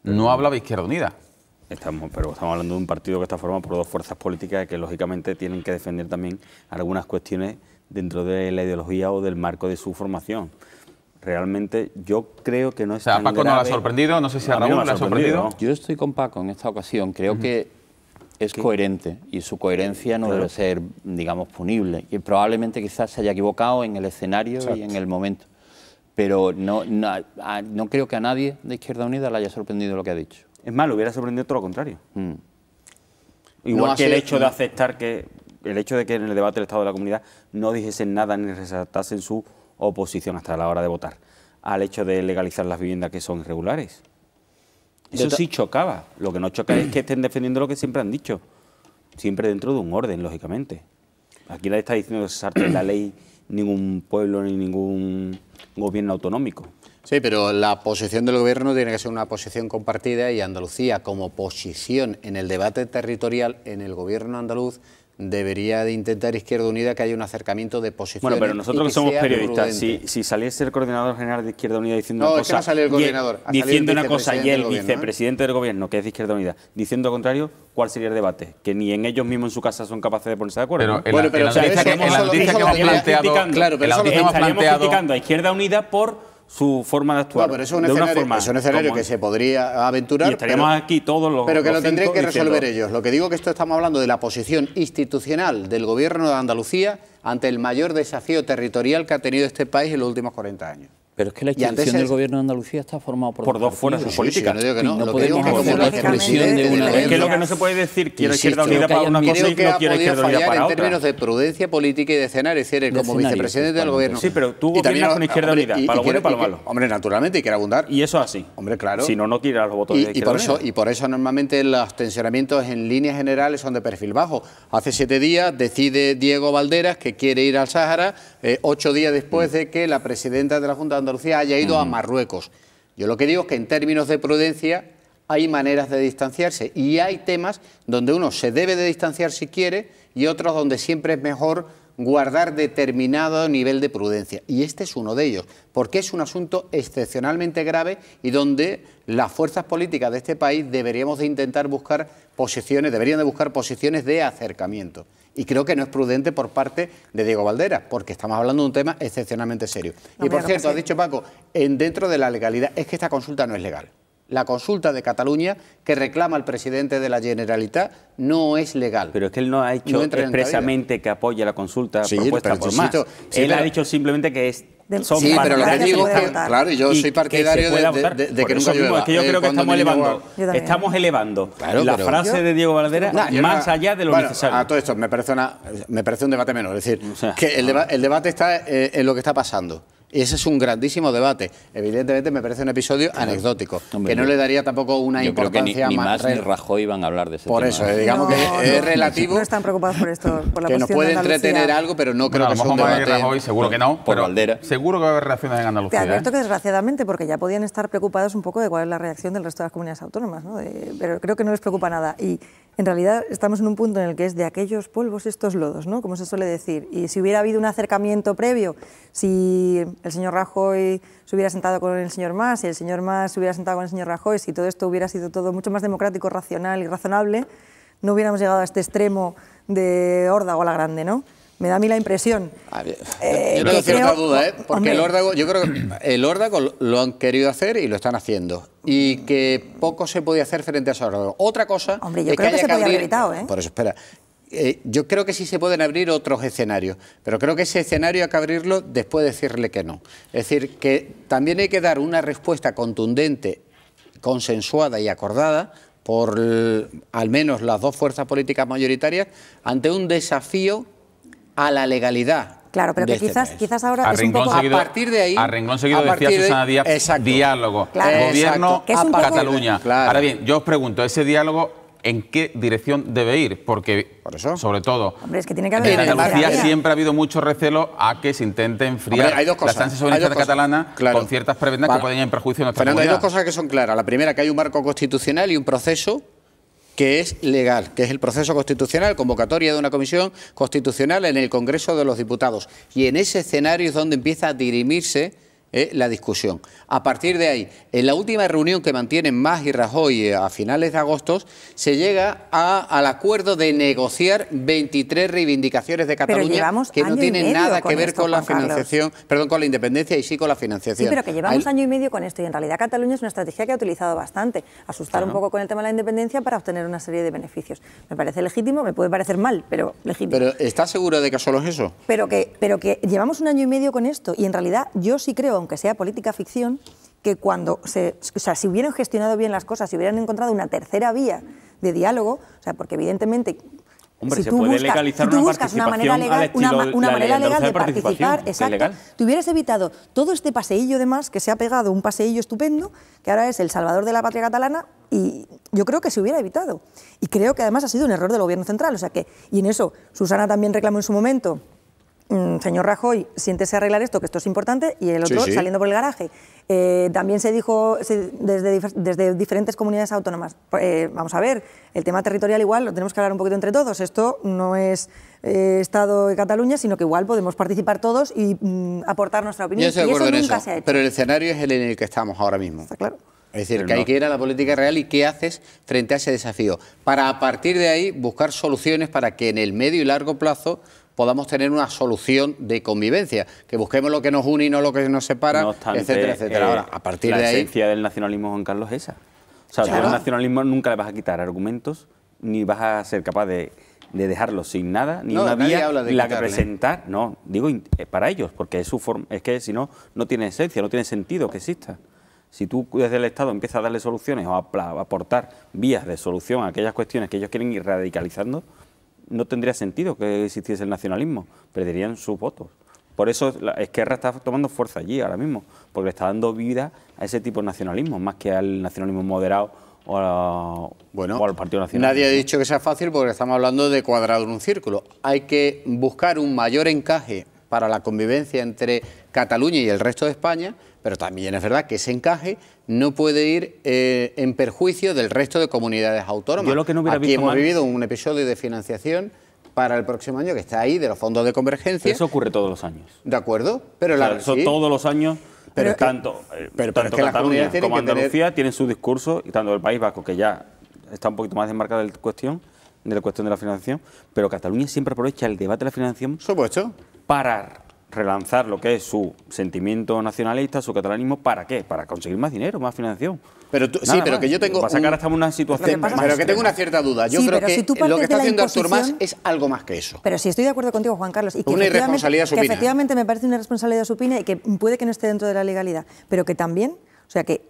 No hablaba Izquierda Unida. Pero estamos hablando de un partido que está formado por dos fuerzas políticas que lógicamente tienen que defender también algunas cuestiones dentro de la ideología o del marco de su formación. Realmente yo creo que no es tan Paco grave. no lo ha sorprendido, no sé si a Raúl le ha sorprendido. Yo estoy con Paco en esta ocasión, creo que es coherente y su coherencia no debe ser, digamos, punible. Y probablemente quizás se haya equivocado en el escenario y en el momento. Pero no creo que a nadie de Izquierda Unida le haya sorprendido lo que ha dicho. Es más, le hubiera sorprendido todo lo contrario. Igual que el hecho de aceptar que, el hecho de que en el debate del Estado de la Comunidad no dijesen nada ni resaltasen su oposición hasta la hora de votar al hecho de legalizar las viviendas que son irregulares. Eso sí chocaba. Lo que no choca es que estén defendiendo lo que siempre han dicho. Siempre dentro de un orden, lógicamente. Aquí nadie está diciendo que se salte la ley ningún pueblo ni ningún gobierno autonómico. Sí, pero la posición del Gobierno tiene que ser una posición compartida y Andalucía, como posición en el debate territorial en el Gobierno andaluz, debería de intentar Izquierda Unida que haya un acercamiento de posiciones. Bueno, pero nosotros que somos periodistas, si saliese el coordinador general de Izquierda Unida diciendo una cosa, no salió el coordinador, diciendo una cosa y el vicepresidente del Gobierno, que es de Izquierda Unida, diciendo lo contrario, ¿cuál sería el debate? Que ni en ellos mismos en su casa son capaces de ponerse de acuerdo. Pero en la noticia que hemos planteado, estaríamos criticando a Izquierda Unida por su forma de actuar. No, pero eso es un escenario que se podría aventurar. Y estaríamos aquí todos los. Pero que lo tendrían que resolver ellos. Lo que digo que estamos hablando de la posición institucional del Gobierno de Andalucía ante el mayor desafío territorial que ha tenido este país en los últimos 40 años. Pero es que la institución del Gobierno de Andalucía está formado por dos fuerzas políticas. No podemos hacer la exclusión de una de ellas. Es que lo que no se puede decir, quiero Izquierda Unida para una cosa y no quiero Izquierda Unida para otra. En términos de prudencia política y de escenario, es decir, como vicepresidente del Gobierno. Sí, pero tú gobiernas con Izquierda Unida, para lo bueno y para lo malo. Hombre, naturalmente, y quiere abundar. Y eso así. Hombre, claro. Si no, no quiere a los votos de Izquierda Unida. Y por eso normalmente los tensionamientos en líneas generales son de perfil bajo. Hace 7 días decide Diego Valderas que quiere ir al Sáhara, 8 días después de que la presidenta de la Junta de Andalucía haya ido a Marruecos. Yo lo que digo es que en términos de prudencia hay maneras de distanciarse y hay temas donde uno se debe de distanciar si quiere y otros donde siempre es mejor guardar determinado nivel de prudencia. Y este es uno de ellos, porque es un asunto excepcionalmente grave y donde las fuerzas políticas de este país deberíamos de intentar buscar posiciones, deberían de buscar posiciones de acercamiento. Y creo que no es prudente por parte de Diego Valderas, porque estamos hablando de un tema excepcionalmente serio. Y por cierto, has dicho Paco, dentro de la legalidad, es que esta consulta no es legal. La consulta de Cataluña que reclama el presidente de la Generalitat no es legal. Pero es que él no ha hecho expresamente que apoye la consulta propuesta por Mas. Él ha dicho simplemente que es... Sí, pero lo que digo es que, claro, y yo soy partidario de que nunca llueva. Es que yo creo que estamos elevando la frase de Diego Valderas más allá de lo necesario. A todo esto me parece un debate menor. Es decir, que el debate está en lo que está pasando. Y ese es un grandísimo debate. Evidentemente me parece un episodio anecdótico, que no le daría tampoco una importancia ni más. Ni Rajoy van a hablar de ese tema. Por eso, digamos que es relativo. No están preocupados por esto, por la que nos puede entretener algo, pero no creo que sea un debate. Rajoy, seguro que no, por Valderas. Seguro que va a haber reacciones en Andalucía. Te advierto que desgraciadamente, porque ya podían estar preocupados un poco de cuál es la reacción del resto de las comunidades autónomas, ¿no? Pero creo que no les preocupa nada. Y en realidad estamos en un punto en el que es de aquellos polvos estos lodos, ¿no? Como se suele decir. Y si hubiera habido un acercamiento previo, si el señor Rajoy se hubiera sentado con el señor Mas, si el señor Mas se hubiera sentado con el señor Rajoy, si todo esto hubiera sido todo mucho más democrático, racional y razonable, no hubiéramos llegado a este extremo de órdago a la grande, ¿no? Me da a mí la impresión. Yo tengo cierta duda, porque hombre, el órdago, yo creo que el órdago lo han querido hacer y lo están haciendo. Y que poco se podía hacer frente a ese órdago. Otra cosa... Hombre, yo creo que se podía haber evitado, Por eso, espera. yo creo que sí se pueden abrir otros escenarios, pero creo que ese escenario hay que abrirlo después de decirle que no. Es decir, que también hay que dar una respuesta contundente, consensuada y acordada por al menos las dos fuerzas políticas mayoritarias ante un desafío a la legalidad. Claro, pero que quizás ahora es un poco... A partir de ahí... A renglón seguido decía Susana Díaz, diálogo, gobierno, Cataluña. Claro. Ahora bien, yo os pregunto, ¿ese diálogo en qué dirección debe ir? Porque, sobre todo, hombre, es que tiene que haber en Andalucía siempre ha habido mucho recelo a que se intente enfriar las ansias soberanistas catalanas con ciertas prebendas que pueden ir en perjuicio de nuestra comunidad. Hay dos cosas que son claras. La primera, que hay un marco constitucional y un proceso que es legal, que es el proceso constitucional, convocatoria de una comisión constitucional en el Congreso de los Diputados. Y en ese escenario es donde empieza a dirimirse la discusión. A partir de ahí, en la última reunión que mantienen Mas y Rajoy a finales de agosto, se llega al acuerdo de negociar 23 reivindicaciones de Cataluña que no tienen nada que ver con la financiación, perdón, con la independencia y sí con la financiación. Sí, pero que llevamos año y medio con esto y en realidad Cataluña es una estrategia que ha utilizado bastante, asustar un poco con el tema de la independencia para obtener una serie de beneficios. Me parece legítimo, me puede parecer mal, pero legítimo. Pero ¿estás seguro de que solo es eso? Pero que llevamos un año y medio con esto y en realidad yo sí creo, aunque sea política ficción, que cuando si hubieran gestionado bien las cosas, si hubieran encontrado una tercera vía de diálogo, o sea, porque evidentemente... Hombre, si se puede legalizar una participación una manera legal de participar, exacto. Te hubieras evitado todo este paseillo de Mas que se ha pegado, un paseillo estupendo, que ahora es el salvador de la patria catalana, y yo creo que se hubiera evitado. Y creo que además ha sido un error del Gobierno central, o sea que, y en eso Susana también reclamó en su momento, señor Rajoy, siéntese a arreglar esto, que esto es importante, y el otro saliendo por el garaje. También se dijo desde diferentes comunidades autónomas, vamos a ver, el tema territorial igual lo tenemos que hablar un poquito entre todos, esto no es Estado de Cataluña, sino que igual podemos participar todos y aportar nuestra opinión. Yo estoy de acuerdo y eso en nunca eso, se ha hecho. pero el escenario es el en el que estamos ahora mismo. Está claro. Es decir, que hay que ir a la política real y qué haces frente a ese desafío, para a partir de ahí buscar soluciones para que en el medio y largo plazo podamos tener una solución de convivencia, que busquemos lo que nos une y no lo que nos separa, no obstante, etcétera, etcétera. Ahora, a partir de ahí... La esencia del nacionalismo, Juan Carlos, es esa. O sea, tú al nacionalismo nunca le vas a quitar argumentos, ni vas a ser capaz de dejarlo sin nada, ni una vía la que presentar. No, digo para ellos, porque es su forma, es que si no, no tiene esencia, no tiene sentido que exista. Si tú desde el Estado empiezas a darle soluciones o a aportar vías de solución a aquellas cuestiones que ellos quieren ir radicalizando, no tendría sentido que existiese el nacionalismo, perderían sus votos. Por eso Esquerra está tomando fuerza allí ahora mismo, porque le está dando vida a ese tipo de nacionalismo, más que al nacionalismo moderado o al Partido Nacional. Nadie ha dicho que sea fácil porque estamos hablando de cuadrado en un círculo. Hay que buscar un mayor encaje para la convivencia entre Cataluña y el resto de España, pero también es verdad que ese encaje no puede ir en perjuicio del resto de comunidades autónomas. Yo lo que no hubiera Aquí visto hemos vivido un episodio de financiación para el próximo año que está ahí, de los fondos de convergencia. Eso ocurre todos los años. ¿De acuerdo? Pero eso todos los años, pero tanto Cataluña como Andalucía tienen su discurso, y tanto el País Vasco, que ya está un poquito más desmarcada de la cuestión de la financiación, pero Cataluña siempre aprovecha el debate de la financiación para relanzar lo que es su sentimiento nacionalista, su catalanismo. ¿Para qué? Para conseguir más dinero, más financiación. Pero pero que yo tengo... Va a sacar hasta una situación... Pero que tengo una cierta duda. Yo creo que lo que está haciendo Artur Mas es algo más que eso. Pero sí estoy de acuerdo contigo, Juan Carlos. Y que una irresponsabilidad supina. Que efectivamente me parece una irresponsabilidad supina y que puede que no esté dentro de la legalidad. Pero que también, o sea, que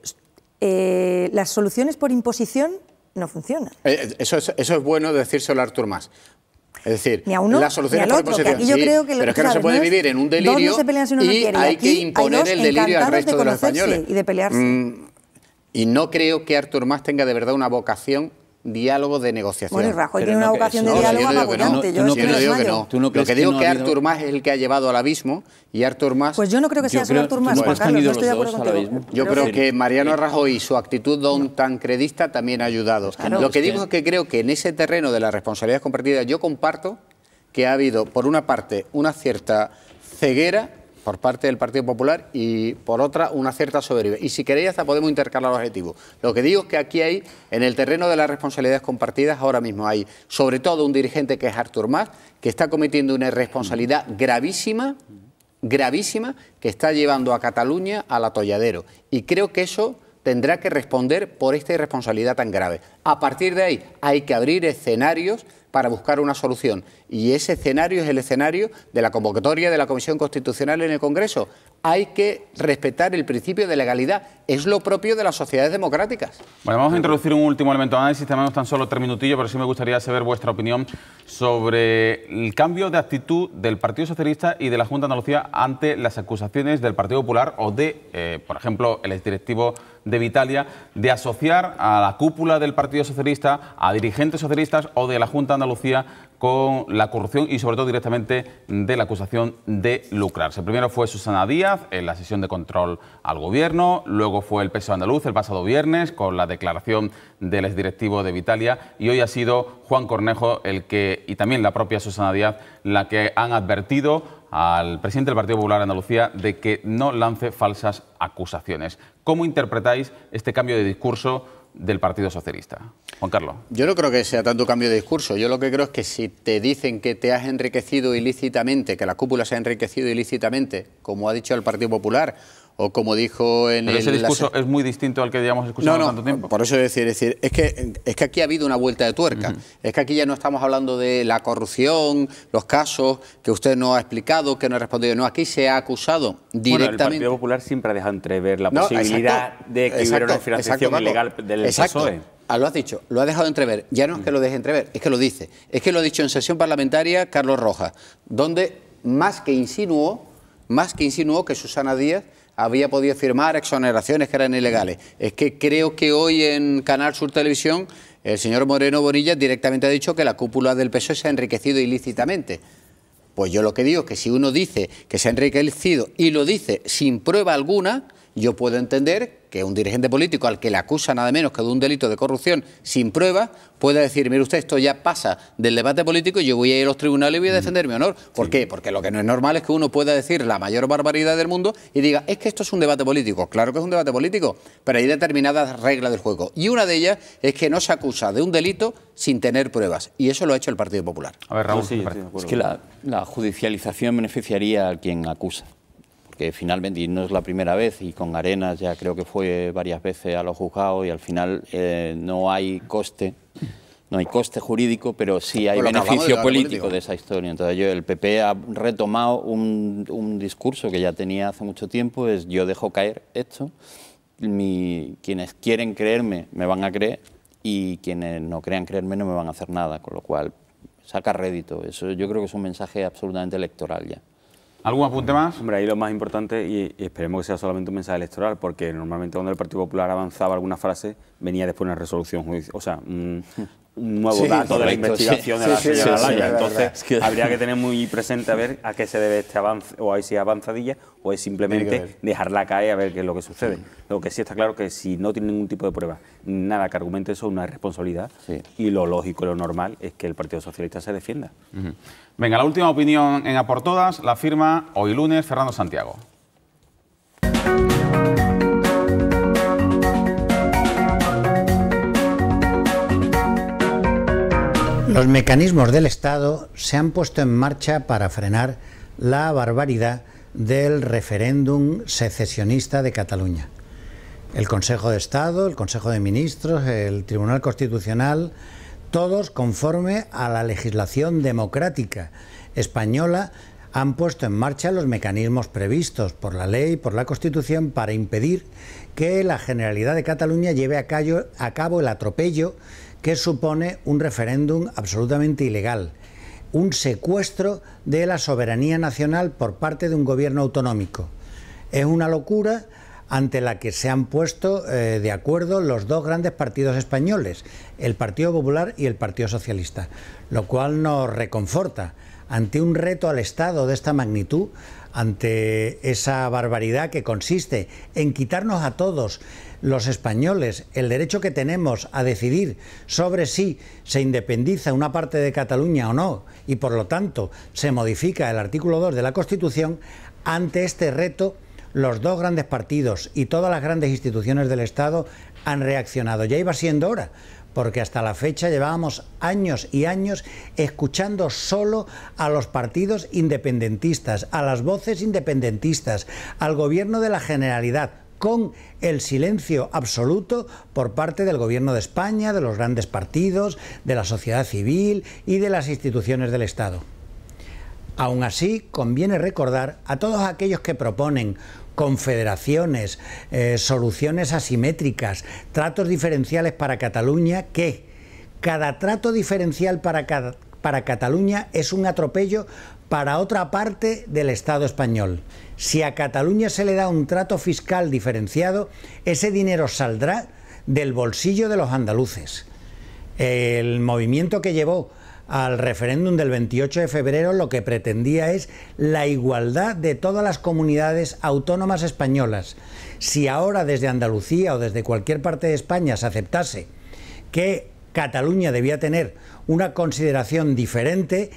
las soluciones por imposición no funcionan. Eso es bueno decírselo a Artur Mas. Es decir, ni a uno, las soluciones ni al otro, por imposición, yo creo que pero es que no se puede vivir en un delirio y hay que imponer el delirio al resto de los españoles. Y de pelearse. Y no creo que Artur Mas tenga de verdad una vocación diálogo de negociación. Bueno, y Rajoy tiene una vocación de diálogo apabullante. Yo no digo que no. Lo que digo es que Artur Mas es el que ha llevado al abismo y Artur Mas... Pues yo no creo que sea solo Artur Mas, Juan Carlos, no estoy de acuerdo contigo. Yo creo que Mariano Rajoy y su actitud tan credista también ha ayudado. Lo que digo es que creo que en ese terreno de la responsabilidad compartida yo comparto que ha habido, por una parte, una cierta ceguera por parte del Partido Popular y, por otra, una cierta soberbia. Y si queréis, hasta podemos intercalar los objetivos. Lo que digo es que aquí hay, en el terreno de las responsabilidades compartidas, ahora mismo hay, sobre todo, un dirigente que es Artur Mas, que está cometiendo una irresponsabilidad gravísima, que está llevando a Cataluña al atolladero. Y creo que eso tendrá que responder por esta irresponsabilidad tan grave. A partir de ahí, hay que abrir escenarios para buscar una solución. Y ese escenario es el escenario de la convocatoria de la Comisión Constitucional en el Congreso. Hay que respetar el principio de legalidad. Es lo propio de las sociedades democráticas. Bueno, vamos a introducir un último elemento de análisis. Tenemos tan solo 3 minutillos, pero sí me gustaría saber vuestra opinión sobre el cambio de actitud del Partido Socialista y de la Junta de Andalucía ante las acusaciones del Partido Popular o de, por ejemplo, el exdirectivo de Vitalia, de asociar a la cúpula del Partido Socialista, a dirigentes socialistas o de la Junta de Andalucía con la corrupción y sobre todo directamente de la acusación de lucrarse. Primero fue Susana Díaz en la sesión de control al Gobierno, luego fue el PSOE andaluz el pasado viernes con la declaración del exdirectivo de Vitalia y hoy ha sido Juan Cornejo y también la propia Susana Díaz la que han advertido al presidente del Partido Popular de Andalucía de que no lance falsas acusaciones. ¿Cómo interpretáis este cambio de discurso del Partido Socialista? Juan Carlos. Yo no creo que sea tanto cambio de discurso. Yo lo que creo es que si te dicen que te has enriquecido ilícitamente, que la cúpula se ha enriquecido ilícitamente, como ha dicho el Partido Popular, o como dijo en Pero ese discurso es muy distinto al que llevamos escuchando tanto tiempo. Por eso es que aquí ha habido una vuelta de tuerca. Es que aquí ya no estamos hablando de la corrupción, los casos que usted no ha explicado, que no ha respondido. No, aquí se ha acusado directamente. Bueno, el Partido Popular siempre ha dejado entrever la posibilidad de que hubiera una financiación ilegal del PSOE. Lo has dicho, lo ha dejado entrever. Ya no es que lo deje entrever, es que lo dice. Es que lo ha dicho en sesión parlamentaria Carlos Rojas, donde más que insinuó que Susana Díaz había podido firmar exoneraciones que eran ilegales. Es que creo que hoy en Canal Sur Televisión el señor Moreno Bonilla directamente ha dicho que la cúpula del PSOE se ha enriquecido ilícitamente. Pues yo lo que digo es que si uno dice que se ha enriquecido y lo dice sin prueba alguna, yo puedo entender que un dirigente político al que le acusa nada menos que de un delito de corrupción sin prueba pueda decir, mire usted, esto ya pasa del debate político y yo voy a ir a los tribunales y voy a defender mi honor. ¿Por qué? Porque lo que no es normal es que uno pueda decir la mayor barbaridad del mundo y diga, es que esto es un debate político. Claro que es un debate político, pero hay determinadas reglas del juego. Y una de ellas es que no se acusa de un delito sin tener pruebas. Y eso lo ha hecho el Partido Popular. A ver, Raúl, es que la judicialización beneficiaría a quien acusa. Que finalmente, y no es la primera vez, y con Arenas ya creo que fue varias veces a los juzgados y al final no hay coste jurídico, pero sí hay beneficio político de esa historia. Entonces el PP ha retomado un discurso que ya tenía hace mucho tiempo, es yo dejo caer esto, quienes quieren creerme me van a creer y quienes no crean creerme no me van a hacer nada, con lo cual saca rédito. Eso yo creo que es un mensaje absolutamente electoral ya. ¿Algún apunte más? Hombre, ahí lo más importante, y esperemos que sea solamente un mensaje electoral, porque normalmente cuando el Partido Popular avanzaba alguna frase, venía después una resolución judicial, o sea, un nuevo dato de la investigación de la señora Laya. Entonces, habría que tener muy presente a ver a qué se debe este avance, o si es avanzadilla, o es simplemente dejarla caer a ver qué es lo que sucede. Lo que sí está claro que si no tiene ningún tipo de prueba, nada que argumente eso, una responsabilidad, y lo lógico y lo normal es que el Partido Socialista se defienda. Venga, la última opinión en A por Todas la firma hoy lunes Fernando Santiago. Los mecanismos del Estado se han puesto en marcha para frenar la barbaridad del referéndum secesionista de Cataluña. El Consejo de Estado, el Consejo de Ministros, el Tribunal Constitucional, todos conforme a la legislación democrática española han puesto en marcha los mecanismos previstos por la ley y por la Constitución para impedir que la Generalidad de Cataluña lleve a cabo el atropello que supone un referéndum absolutamente ilegal, un secuestro de la soberanía nacional por parte de un gobierno autonómico. Es una locura ante la que se han puesto de acuerdo los dos grandes partidos españoles, el Partido Popular y el Partido Socialista, lo cual nos reconforta ante un reto al Estado de esta magnitud, ante esa barbaridad que consiste en quitarnos a todos los españoles el derecho que tenemos a decidir sobre si se independiza una parte de Cataluña o no, y por lo tanto se modifica el artículo 2 de la Constitución. Ante este reto, los dos grandes partidos y todas las grandes instituciones del Estado han reaccionado. Ya iba siendo hora, porque hasta la fecha llevábamos años y años escuchando solo a los partidos independentistas, a las voces independentistas, al gobierno de la Generalidad, con el silencio absoluto por parte del Gobierno de España, de los grandes partidos, de la sociedad civil y de las instituciones del Estado. Aún así, conviene recordar a todos aquellos que proponen confederaciones, soluciones asimétricas, tratos diferenciales para Cataluña, que cada trato diferencial para Cataluña es un atropello para otra parte del Estado español. Si a Cataluña se le da un trato fiscal diferenciado, ese dinero saldrá del bolsillo de los andaluces. El movimiento que llevó al referéndum del 28 de febrero lo que pretendía es la igualdad de todas las comunidades autónomas españolas. Si ahora desde Andalucía o desde cualquier parte de España se aceptase que Cataluña debía tener una consideración diferente,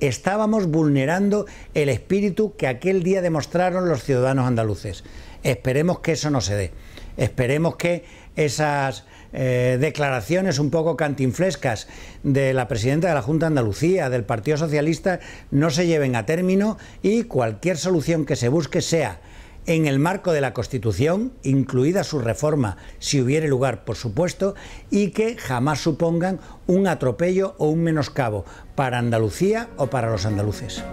estábamos vulnerando el espíritu que aquel día demostraron los ciudadanos andaluces. Esperemos que eso no se dé. Esperemos que esas declaraciones un poco cantinflescas de la presidenta de la Junta de Andalucía, del Partido Socialista, no se lleven a término y cualquier solución que se busque sea en el marco de la Constitución, incluida su reforma, si hubiere lugar, por supuesto, y que jamás supongan un atropello o un menoscabo para Andalucía o para los andaluces.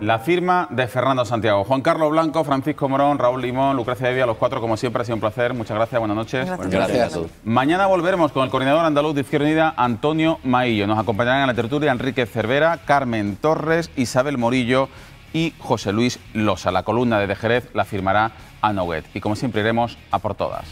La firma de Fernando Santiago. Juan Carlos Blanco, Francisco Morón, Raúl Limón, Lucrecia Evia, los cuatro, como siempre, ha sido un placer. Muchas gracias, buenas noches. Gracias. Mañana volveremos con el coordinador andaluz de Izquierda Unida, Antonio Maillo. Nos acompañarán en la tertulia Enrique Cervera, Carmen Torres, Isabel Morillo y José Luis Losa. La columna de Jerez la firmará Ana Huguet. Y como siempre iremos a por todas.